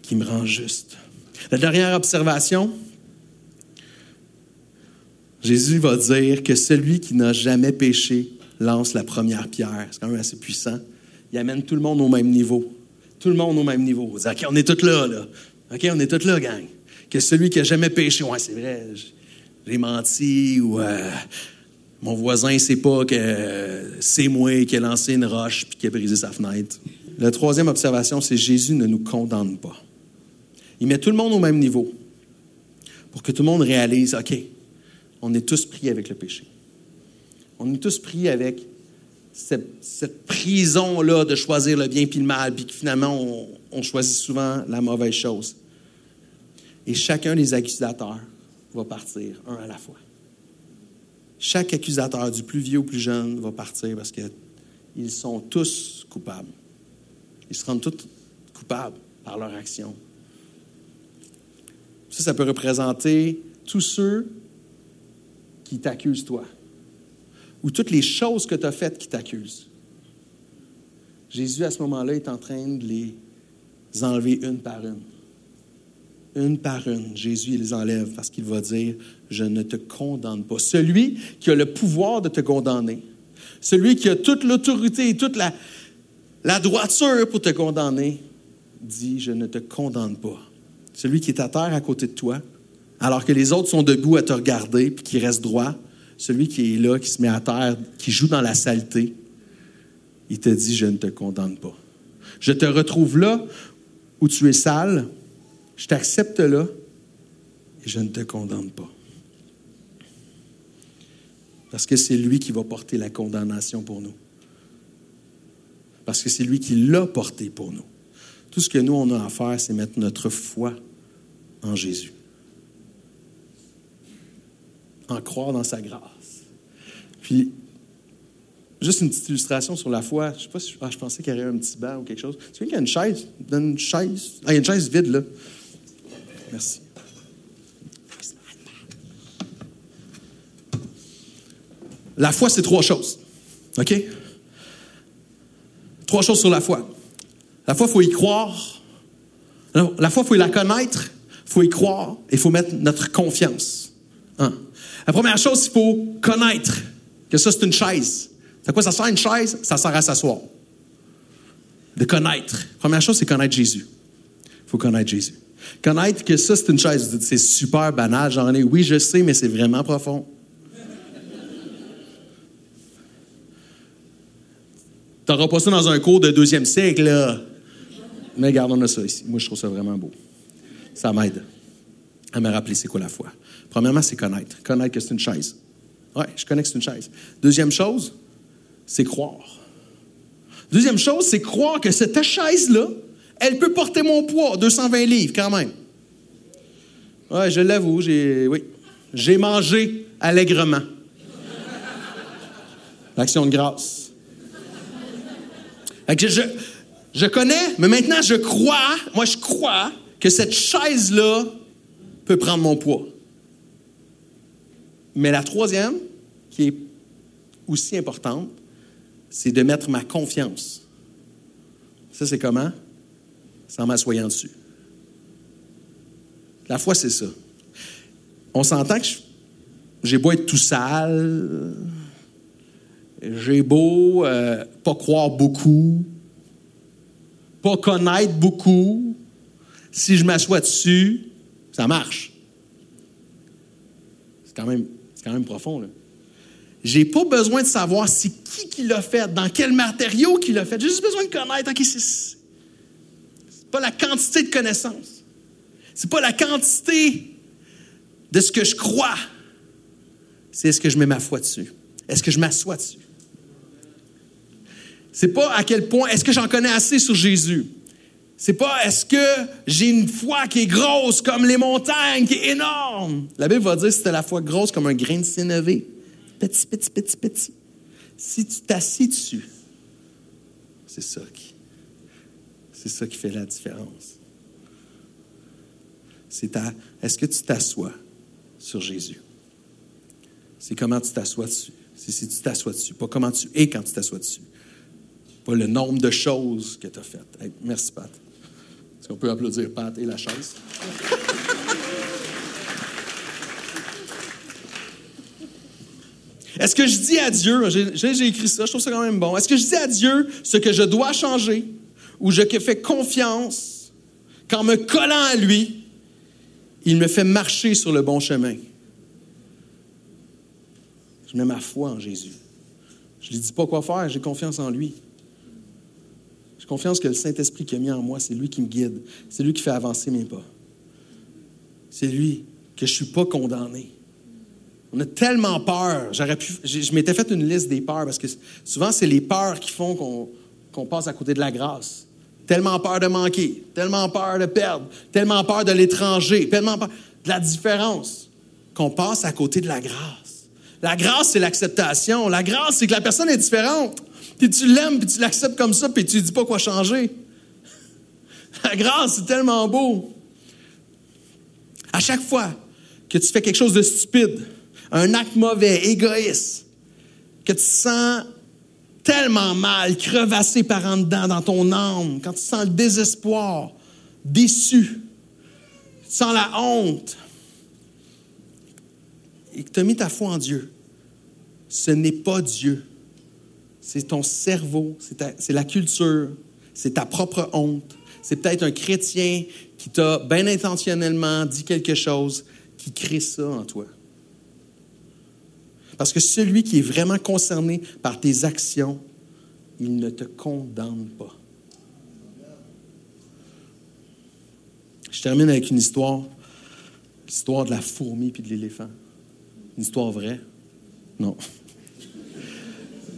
qui me rend juste. La dernière observation, Jésus va dire que celui qui n'a jamais péché lance la première pierre. C'est quand même assez puissant. Il amène tout le monde au même niveau. Tout le monde au même niveau. Il dit, OK, on est tous là. OK, on est tous là, gang. Que celui qui n'a jamais péché, ouais, c'est vrai, j'ai menti, ou mon voisin ne sait pas que c'est moi qui ai lancé une roche puis qui a brisé sa fenêtre. La troisième observation, c'est Jésus ne nous condamne pas. Il met tout le monde au même niveau pour que tout le monde réalise, OK, on est tous pris avec le péché. On est tous pris avec cette prison-là de choisir le bien puis le mal, puis que finalement, on choisit souvent la mauvaise chose. Et chacun des accusateurs va partir, un à la fois. Chaque accusateur, du plus vieux au plus jeune, va partir parce qu'ils sont tous coupables. Ils se rendent tous coupables par leur action. Ça peut représenter tous ceux qui t'accusent, toi. Ou toutes les choses que tu as faites qui t'accusent. Jésus, à ce moment-là, est en train de les enlever une par une. Une par une, Jésus il les enlève parce qu'il va dire « Je ne te condamne pas ». Celui qui a le pouvoir de te condamner, celui qui a toute l'autorité et toute la droiture pour te condamner, dit, je ne te condamne pas. Celui qui est à terre à côté de toi, alors que les autres sont debout à te regarder puis qui restent droits, celui qui est là, qui se met à terre, qui joue dans la saleté, il te dit, je ne te condamne pas. Je te retrouve là où tu es sale, je t'accepte là et je ne te condamne pas. Parce que c'est lui qui va porter la condamnation pour nous. Parce que c'est lui qui l'a porté pour nous. Tout ce que nous, on a à faire, c'est mettre notre foi en Jésus. En croire dans sa grâce. Puis, juste une petite illustration sur la foi. Je sais pas si je pensais qu'il y aurait un petit banc ou quelque chose. Tu sais qu'il y a une chaise? Donne une chaise. Ah, il y a une chaise vide, là. Merci. La foi, c'est 3 choses. OK? 3 choses sur la foi. La foi, il faut y croire. Non, la foi, il faut la connaître, il faut y croire et il faut mettre notre confiance. Hein? La première chose, il faut connaître que ça, c'est une chaise. À quoi ça sert une chaise? Ça sert à s'asseoir. De connaître. La première chose, c'est connaître Jésus. Il faut connaître Jésus. Connaître que ça, c'est une chaise. C'est super banal, j'en ai. Oui, je sais, mais c'est vraiment profond. T'auras pas ça dans un cours de 2e siècle, là. Mais regarde, on a ça ici. Moi, je trouve ça vraiment beau. Ça m'aide à me rappeler c'est quoi la foi. Premièrement, c'est connaître. Connaître que c'est une chaise. Oui, je connais que c'est une chaise. Deuxième chose, c'est croire. Deuxième chose, c'est croire que cette chaise-là, elle peut porter mon poids, 220 livres quand même. Oui, je l'avoue, j'ai mangé allègrement. L'action de grâce. Je connais, mais maintenant je crois que cette chaise-là peut prendre mon poids. Mais la troisième, qui est aussi importante, c'est de mettre ma confiance. Ça, c'est comment? C'est en m'assoyant dessus. La foi, c'est ça. On s'entend que j'ai beau être tout sale, j'ai beau pas croire beaucoup, pas connaître beaucoup. Si je m'assois dessus, ça marche. C'est quand même profond, là. J'ai pas besoin de savoir c'est qui l'a fait, dans quel matériau qu'il l'a fait. J'ai juste besoin de connaître. Okay, c'est pas la quantité de connaissances. C'est pas la quantité de ce que je crois. C'est est-ce que je mets ma foi dessus? Est-ce que je m'assois dessus? C'est pas à quel point, est-ce que j'en connais assez sur Jésus? C'est pas, est-ce que j'ai une foi qui est grosse comme les montagnes, qui est énorme? La Bible va dire que c'était la foi grosse comme un grain de sénévé. Petit. Si tu t'assis dessus, c'est ça qui fait la différence. Est-ce que tu t'assois sur Jésus? C'est comment tu t'assois dessus. C'est si tu t'assois dessus, pas comment tu es quand tu t'assois dessus. Pas le nombre de choses que tu as faites. Hey, merci, Pat. Est-ce qu'on peut applaudir Pat et la chaise? Est-ce que je dis à Dieu, j'ai écrit ça, je trouve ça quand même bon. Est-ce que je dis à Dieu ce que je dois changer ou je fais confiance qu'en me collant à lui, il me fait marcher sur le bon chemin? Je mets ma foi en Jésus. Je ne lui dis pas quoi faire, j'ai confiance en lui. J'ai confiance que le Saint-Esprit qui a mis en moi, c'est lui qui me guide. C'est lui qui fait avancer mes pas. C'est lui que je ne suis pas condamné. On a tellement peur. Je m'étais fait une liste des peurs parce que souvent, c'est les peurs qui font qu'on passe à côté de la grâce. Tellement peur de manquer, tellement peur de perdre, tellement peur de l'étranger, tellement peur de la différence qu'on passe à côté de la grâce. La grâce, c'est l'acceptation. La grâce, c'est que la personne est différente. Puis tu l'aimes, puis tu l'acceptes comme ça, puis tu ne dis pas quoi changer. La grâce, c'est tellement beau. À chaque fois que tu fais quelque chose de stupide, un acte mauvais, égoïste, que tu sens tellement mal, crevassé par en dedans dans ton âme, quand tu sens le désespoir, déçu, tu sens la honte, et que tu as mis ta foi en Dieu, ce n'est pas Dieu c'est ton cerveau, c'est la culture, c'est ta propre honte. C'est peut-être un chrétien qui t'a bien intentionnellement dit quelque chose qui crée ça en toi. Parce que celui qui est vraiment concerné par tes actions, il ne te condamne pas. Je termine avec une histoire. L'histoire de la fourmi puis de l'éléphant. Une histoire vraie? Non.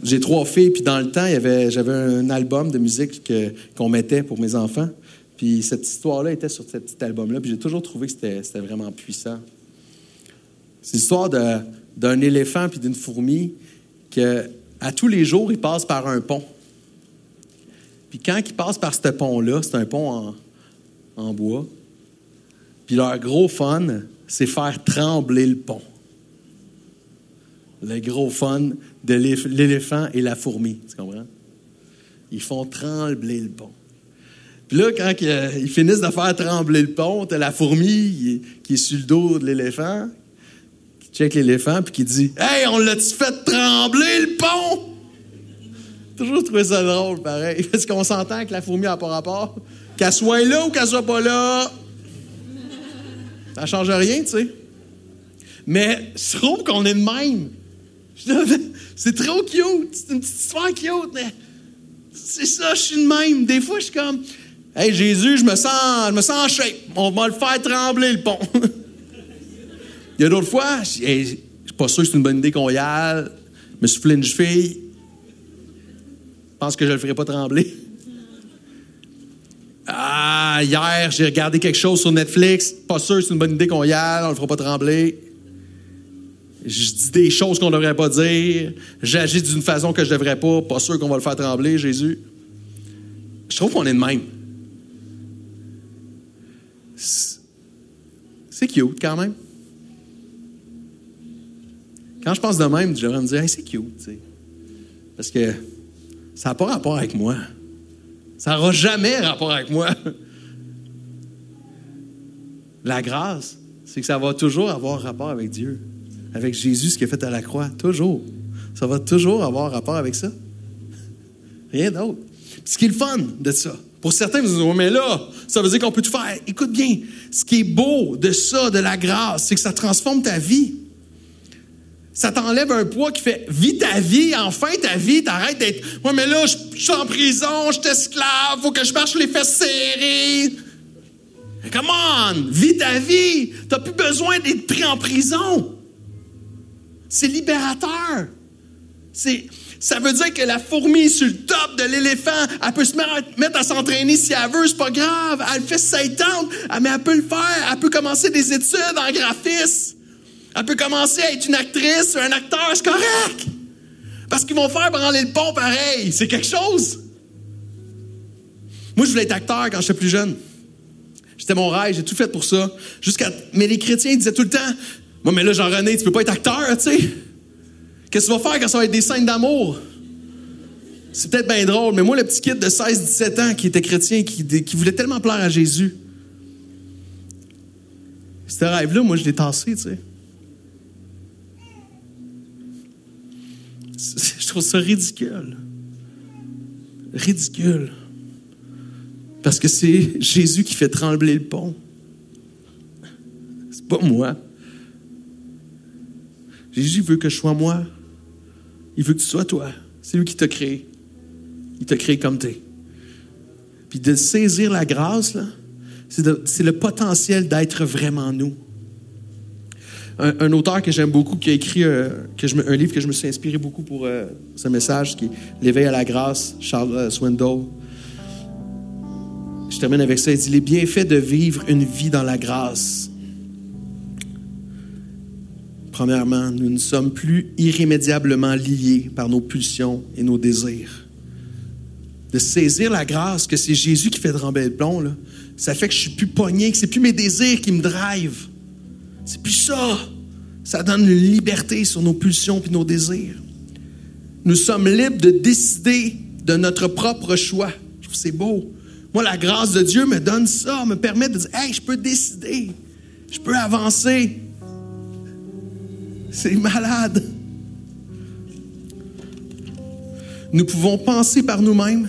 J'ai 3 filles, puis dans le temps, j'avais un album de musique qu'on mettait pour mes enfants. Puis cette histoire-là était sur ce petit album-là, puis j'ai toujours trouvé que c'était vraiment puissant. C'est l'histoire d'un éléphant puis d'une fourmi que, à tous les jours, ils passent par un pont. Puis quand ils passent par ce pont-là, c'est un pont en bois, puis leur gros fun, c'est faire trembler le pont. Le gros fun de l'éléphant et la fourmi, tu comprends? Ils font trembler le pont. Puis là, quand ils finissent de faire trembler le pont, t'as la fourmi qui est sur le dos de l'éléphant, qui check l'éléphant, puis qui dit « Hey, on l'a-tu fait trembler le pont? » Toujours trouvé ça drôle, pareil. Parce qu'on s'entend que la fourmi n'a pas rapport. Qu'elle soit là ou qu'elle soit pas là, ça change rien, tu sais. Mais je trouve qu'on est de même. C'est trop cute. C'est une petite histoire cute, mais c'est ça, je suis de même. Des fois, je suis comme, hey, Jésus, je me sens en shape. On va le faire trembler, le pont. Il y a d'autres fois, je suis pas sûr que c'est une bonne idée qu'on y aille. Je me souffle une cheville. Je pense que je le ferai pas trembler. Ah, hier, j'ai regardé quelque chose sur Netflix. Pas sûr que c'est une bonne idée qu'on y aille. On le fera pas trembler. Je dis des choses qu'on ne devrait pas dire. J'agis d'une façon que je ne devrais pas. Pas sûr qu'on va le faire trembler, Jésus. Je trouve qu'on est de même. C'est cute, quand même. Quand je pense de même, je devrais me dire, hey, c'est cute, tu sais. Parce que ça n'a pas rapport avec moi. Ça n'aura jamais rapport avec moi. La grâce, c'est que ça va toujours avoir rapport avec Dieu. Avec Jésus, ce qu'il a fait à la croix. Toujours. Ça va toujours avoir rapport avec ça. Rien d'autre. Ce qui est le fun de ça. Pour certains, vous disent, oh, mais là, ça veut dire qu'on peut tout faire. Écoute bien, ce qui est beau de ça, de la grâce, c'est que ça transforme ta vie. Ça t'enlève un poids qui fait, vis ta vie, enfin ta vie, t'arrêtes d'être, ouais, mais là, je suis en prison, je suis esclave, faut que je marche les fesses serrées. Come on, vis ta vie. T'as plus besoin d'être pris en prison. C'est libérateur. Ça veut dire que la fourmi sur le top de l'éléphant, elle peut se mettre à s'entraîner si elle veut, c'est pas grave. Elle fait 7 ans, mais elle peut le faire. Elle peut commencer des études en graphisme. Elle peut commencer à être une actrice ou un acteur, c'est correct. Parce qu'ils vont faire branler le pont pareil. C'est quelque chose. Moi, je voulais être acteur quand j'étais plus jeune. C'était mon rêve, j'ai tout fait pour ça. Mais les chrétiens disaient tout le temps, moi, mais là, Jean-René, tu peux pas être acteur, tu sais. Qu'est-ce que tu vas faire quand ça va être des scènes d'amour? C'est peut-être bien drôle, mais moi, le petit kid de 16-17 ans qui était chrétien, qui voulait tellement plaire à Jésus, ce rêve-là, moi, je l'ai tassé, tu sais. Je trouve ça ridicule. Ridicule. Parce que c'est Jésus qui fait trembler le pont. C'est pas moi. Jésus veut que je sois moi. Il veut que tu sois toi. C'est lui qui t'a créé. Il t'a créé comme t'es. Puis de saisir la grâce, là, c'est le potentiel d'être vraiment nous. Un auteur que j'aime beaucoup, qui a écrit un livre que je me suis inspiré beaucoup pour ce message, qui est L'éveil à la grâce, Charles Swindoll. Je termine avec ça. Il dit, les bienfaits de vivre une vie dans la grâce. Premièrement, nous ne sommes plus irrémédiablement liés par nos pulsions et nos désirs. De saisir la grâce, que c'est Jésus qui fait trembler le plomb, là, ça fait que je suis plus pogné, que c'est plus mes désirs qui me drivent. C'est plus ça. Ça donne une liberté sur nos pulsions et nos désirs. Nous sommes libres de décider de notre propre choix. Je trouve que c'est beau. Moi, la grâce de Dieu me donne ça, me permet de dire, hey, je peux décider, je peux avancer. C'est malade. Nous pouvons penser par nous-mêmes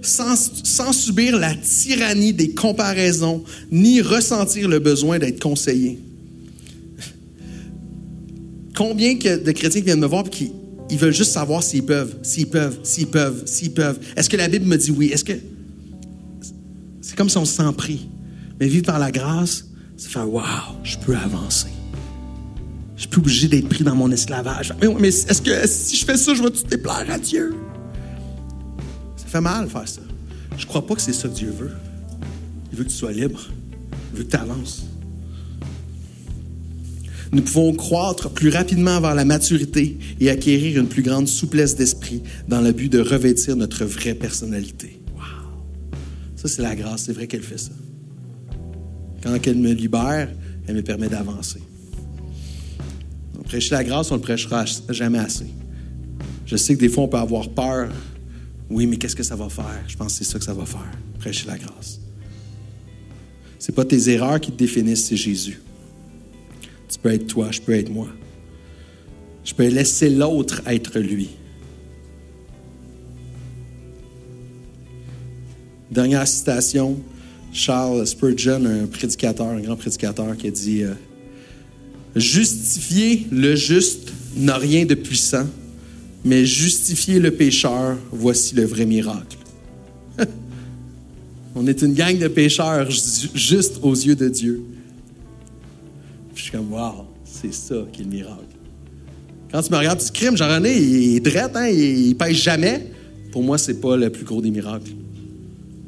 sans subir la tyrannie des comparaisons, ni ressentir le besoin d'être conseillés. Combien de chrétiens qui viennent me voir et qui ils veulent juste savoir s'ils peuvent. Est-ce que la Bible me dit oui? Est-ce que... C'est comme si on se sent pris. Mais vivre par la grâce, c'est faire « Wow, je peux avancer. Je suis plus obligé d'être pris dans mon esclavage. Mais est-ce que si je fais ça, je vais tout déplaire à Dieu? » Ça fait mal faire ça. Je ne crois pas que c'est ça que Dieu veut. Il veut que tu sois libre. Il veut que tu avances. Nous pouvons croître plus rapidement vers la maturité et acquérir une plus grande souplesse d'esprit dans le but de revêtir notre vraie personnalité. Wow! Ça, c'est la grâce. C'est vrai qu'elle fait ça. Quand elle me libère, elle me permet d'avancer. Prêcher la grâce, on ne le prêchera jamais assez. Je sais que des fois, on peut avoir peur. Oui, mais qu'est-ce que ça va faire? Je pense que c'est ça que ça va faire. Prêcher la grâce. Ce n'est pas tes erreurs qui te définissent, c'est Jésus. Tu peux être toi, je peux être moi. Je peux laisser l'autre être lui. Dernière citation, Charles Spurgeon, un prédicateur, un grand prédicateur, qui a dit « Justifier le juste n'a rien de puissant, mais justifier le pécheur, voici le vrai miracle. » On est une gang de pécheurs juste aux yeux de Dieu. Puis je suis comme, wow, c'est ça qui est le miracle. Quand tu me regardes, tu crimes, Jean-René, il est drette, hein, il pêche jamais. Pour moi, c'est pas le plus gros des miracles.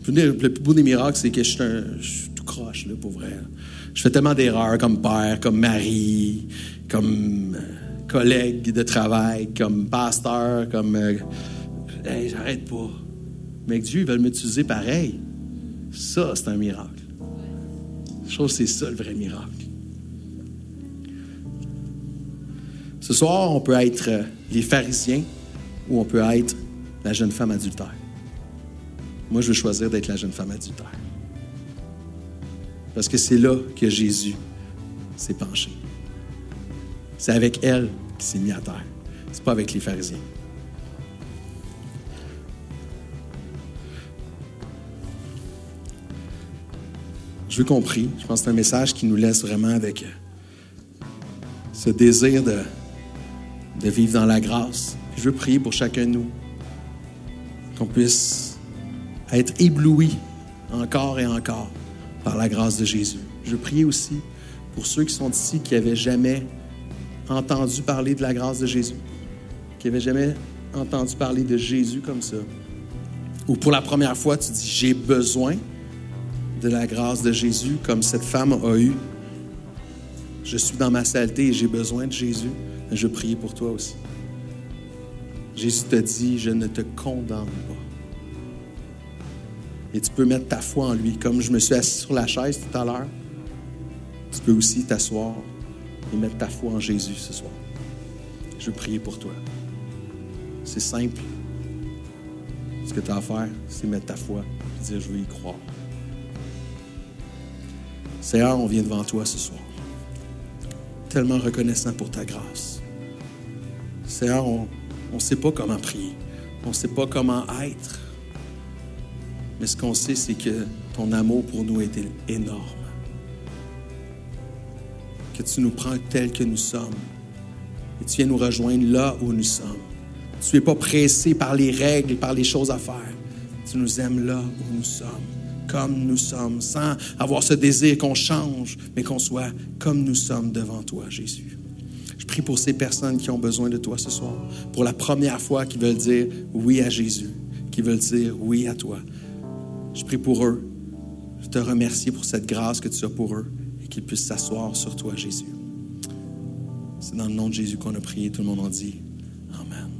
Le plus beau des miracles, c'est que je suis tout croche, là, pour vrai. Je fais tellement d'erreurs comme père, comme mari, comme collègue de travail, comme pasteur, comme... hey, j'arrête pas. Mais Dieu, il veut m'utiliser pareil. Ça, c'est un miracle. Je trouve que c'est ça, le vrai miracle. Ce soir, on peut être les pharisiens ou on peut être la jeune femme adultère. Moi, je veux choisir d'être la jeune femme adultère. Parce que c'est là que Jésus s'est penché. C'est avec elle qu'il s'est mis à terre. C'est pas avec les pharisiens. Je veux qu'on prie. Je pense que c'est un message qui nous laisse vraiment avec ce désir de vivre dans la grâce. Je veux prier pour chacun de nous, qu'on puisse être ébloui encore et encore par la grâce de Jésus. Je veux prier aussi pour ceux qui sont ici qui n'avaient jamais entendu parler de la grâce de Jésus, qui n'avaient jamais entendu parler de Jésus comme ça. Ou pour la première fois, tu dis, j'ai besoin de la grâce de Jésus comme cette femme a eu. Je suis dans ma saleté et j'ai besoin de Jésus. Je veux prier pour toi aussi. Jésus te dit, je ne te condamne pas. Et tu peux mettre ta foi en lui. Comme je me suis assis sur la chaise tout à l'heure, tu peux aussi t'asseoir et mettre ta foi en Jésus ce soir. Je veux prier pour toi. C'est simple. Ce que tu as à faire, c'est mettre ta foi et dire, je veux y croire. Seigneur, on vient devant toi ce soir. Tellement reconnaissant pour ta grâce. Seigneur, on ne sait pas comment prier. On ne sait pas comment être. Mais ce qu'on sait, c'est que ton amour pour nous est énorme. Que tu nous prends tel que nous sommes. Et tu viens nous rejoindre là où nous sommes. Tu n'es pas pressé par les règles, par les choses à faire. Tu nous aimes là où nous sommes. Comme nous sommes, sans avoir ce désir qu'on change, mais qu'on soit comme nous sommes devant toi, Jésus. Je prie pour ces personnes qui ont besoin de toi ce soir, pour la première fois, qui veulent dire oui à Jésus, qui veulent dire oui à toi. Je prie pour eux. Je te remercie pour cette grâce que tu as pour eux et qu'ils puissent s'asseoir sur toi, Jésus. C'est dans le nom de Jésus qu'on a prié. Tout le monde en dit Amen.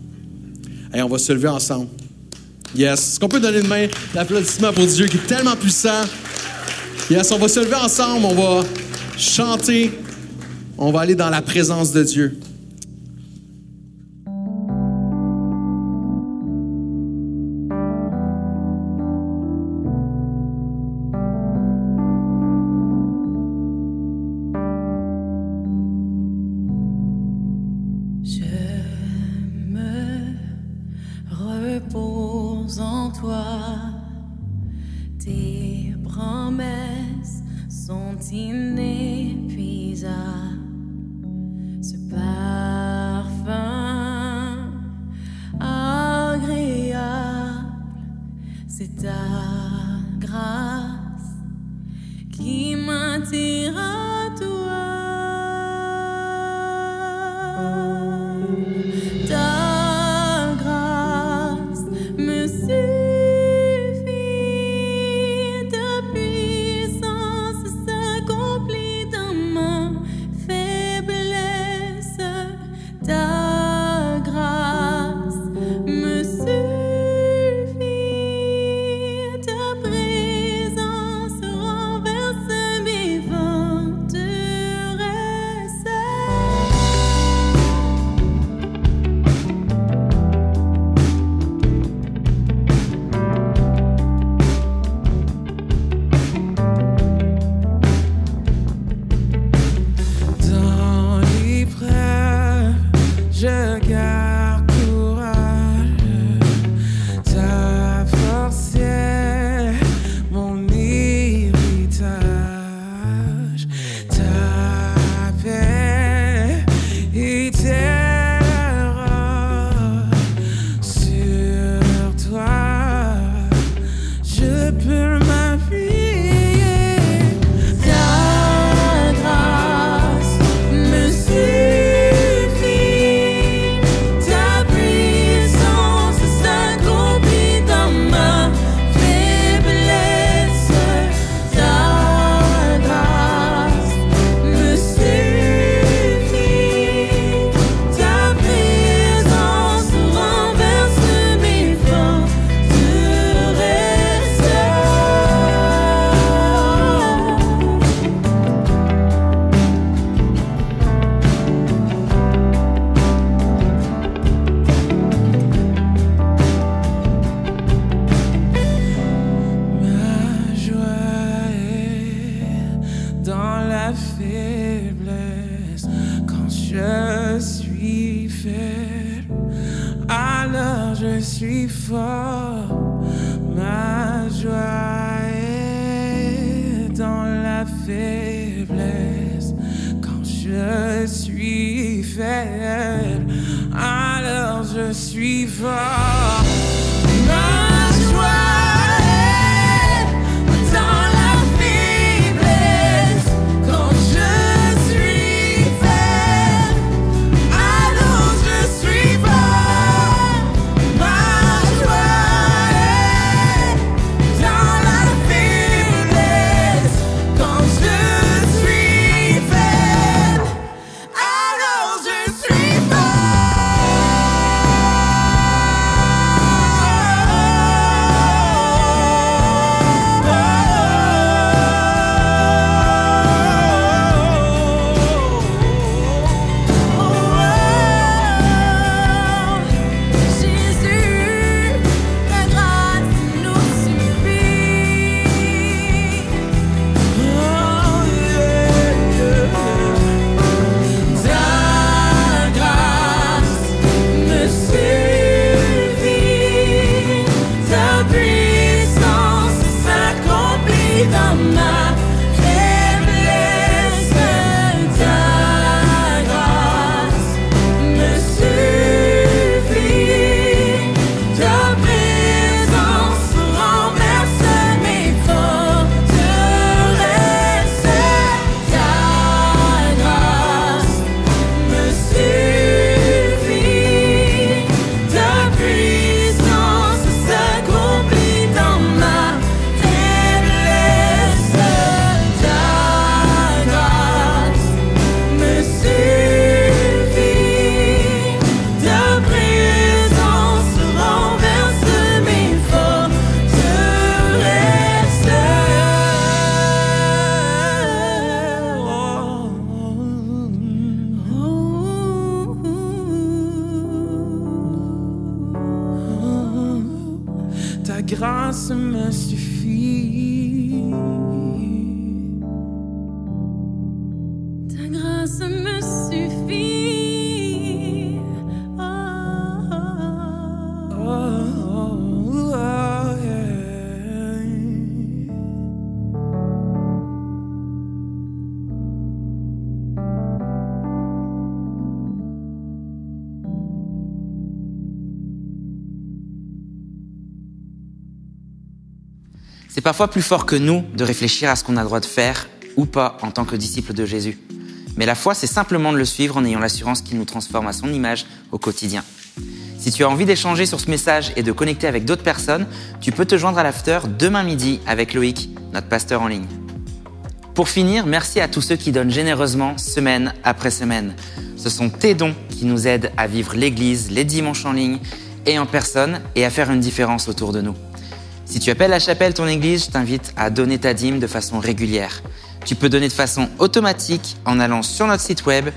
Allez, on va se lever ensemble. Yes. Est-ce qu'on peut donner une main d'applaudissement pour Dieu qui est tellement puissant? Yes, on va se lever ensemble, on va chanter, on va aller dans la présence de Dieu. Je me repose toi. Tes promesses sont inépuisables. Ce parfum agréable, c'est ta grâce qui m'attire à toi. Ta grâce me suffit, ta puissance s'accomplit dans ma faiblesse. Ta grâce me suffit, ta présence renverse mes forteresses. Dans l'épreuve, je garde courage. Ta force est mon héritage. Ta paix éternelle sur toi, je peux m'appuyer. Ta grâce me suffit, ta puissance s'accomplit dans ma faiblesse. Ta grâce me suffit, ta présence renverse mes forteresses. Ma joie est dans la faiblesse. Quand je suis faible, alors je suis fort. Ma joie est dans la faiblesse. Quand je suis faible, alors je suis fort. Ma joie est dans la faiblesse. Quand je suis faible, alors je suis fort. Ma joie est dans la faiblesse. Quand je suis faible, alors je suis Jésus, ta grâce nous suffit. Ta grâce me suffit, ta puissance s'accomplit dans ma faiblesse. Ta grâce me suffit, ta présence renverse mes forteresses. Ta grâce me suffit, ta puissance s'accomplit dans ma faiblesse. Ta grâce me suffit, ta présence renverse mes forteresses. Ta grâce me suffit. Ta grâce me suffit. Oh, oh, oh, C'est parfois plus fort que nous de réfléchir à ce qu'on a le droit de faire ou pas en tant que disciple de Jésus. Mais la foi, c'est simplement de le suivre en ayant l'assurance qu'il nous transforme à son image au quotidien. Si tu as envie d'échanger sur ce message et de connecter avec d'autres personnes, tu peux te joindre à l'after demain midi avec Loïc, notre pasteur en ligne. Pour finir, merci à tous ceux qui donnent généreusement semaine après semaine. Ce sont tes dons qui nous aident à vivre l'église, les dimanches en ligne et en personne et à faire une différence autour de nous. Si tu appelles La Chapelle ton église, je t'invite à donner ta dîme de façon régulière. Tu peux donner de façon automatique en allant sur notre site web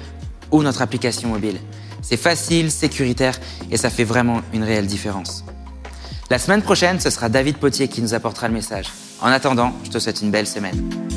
ou notre application mobile. C'est facile, sécuritaire et ça fait vraiment une réelle différence. La semaine prochaine, ce sera David Potier qui nous apportera le message. En attendant, je te souhaite une belle semaine.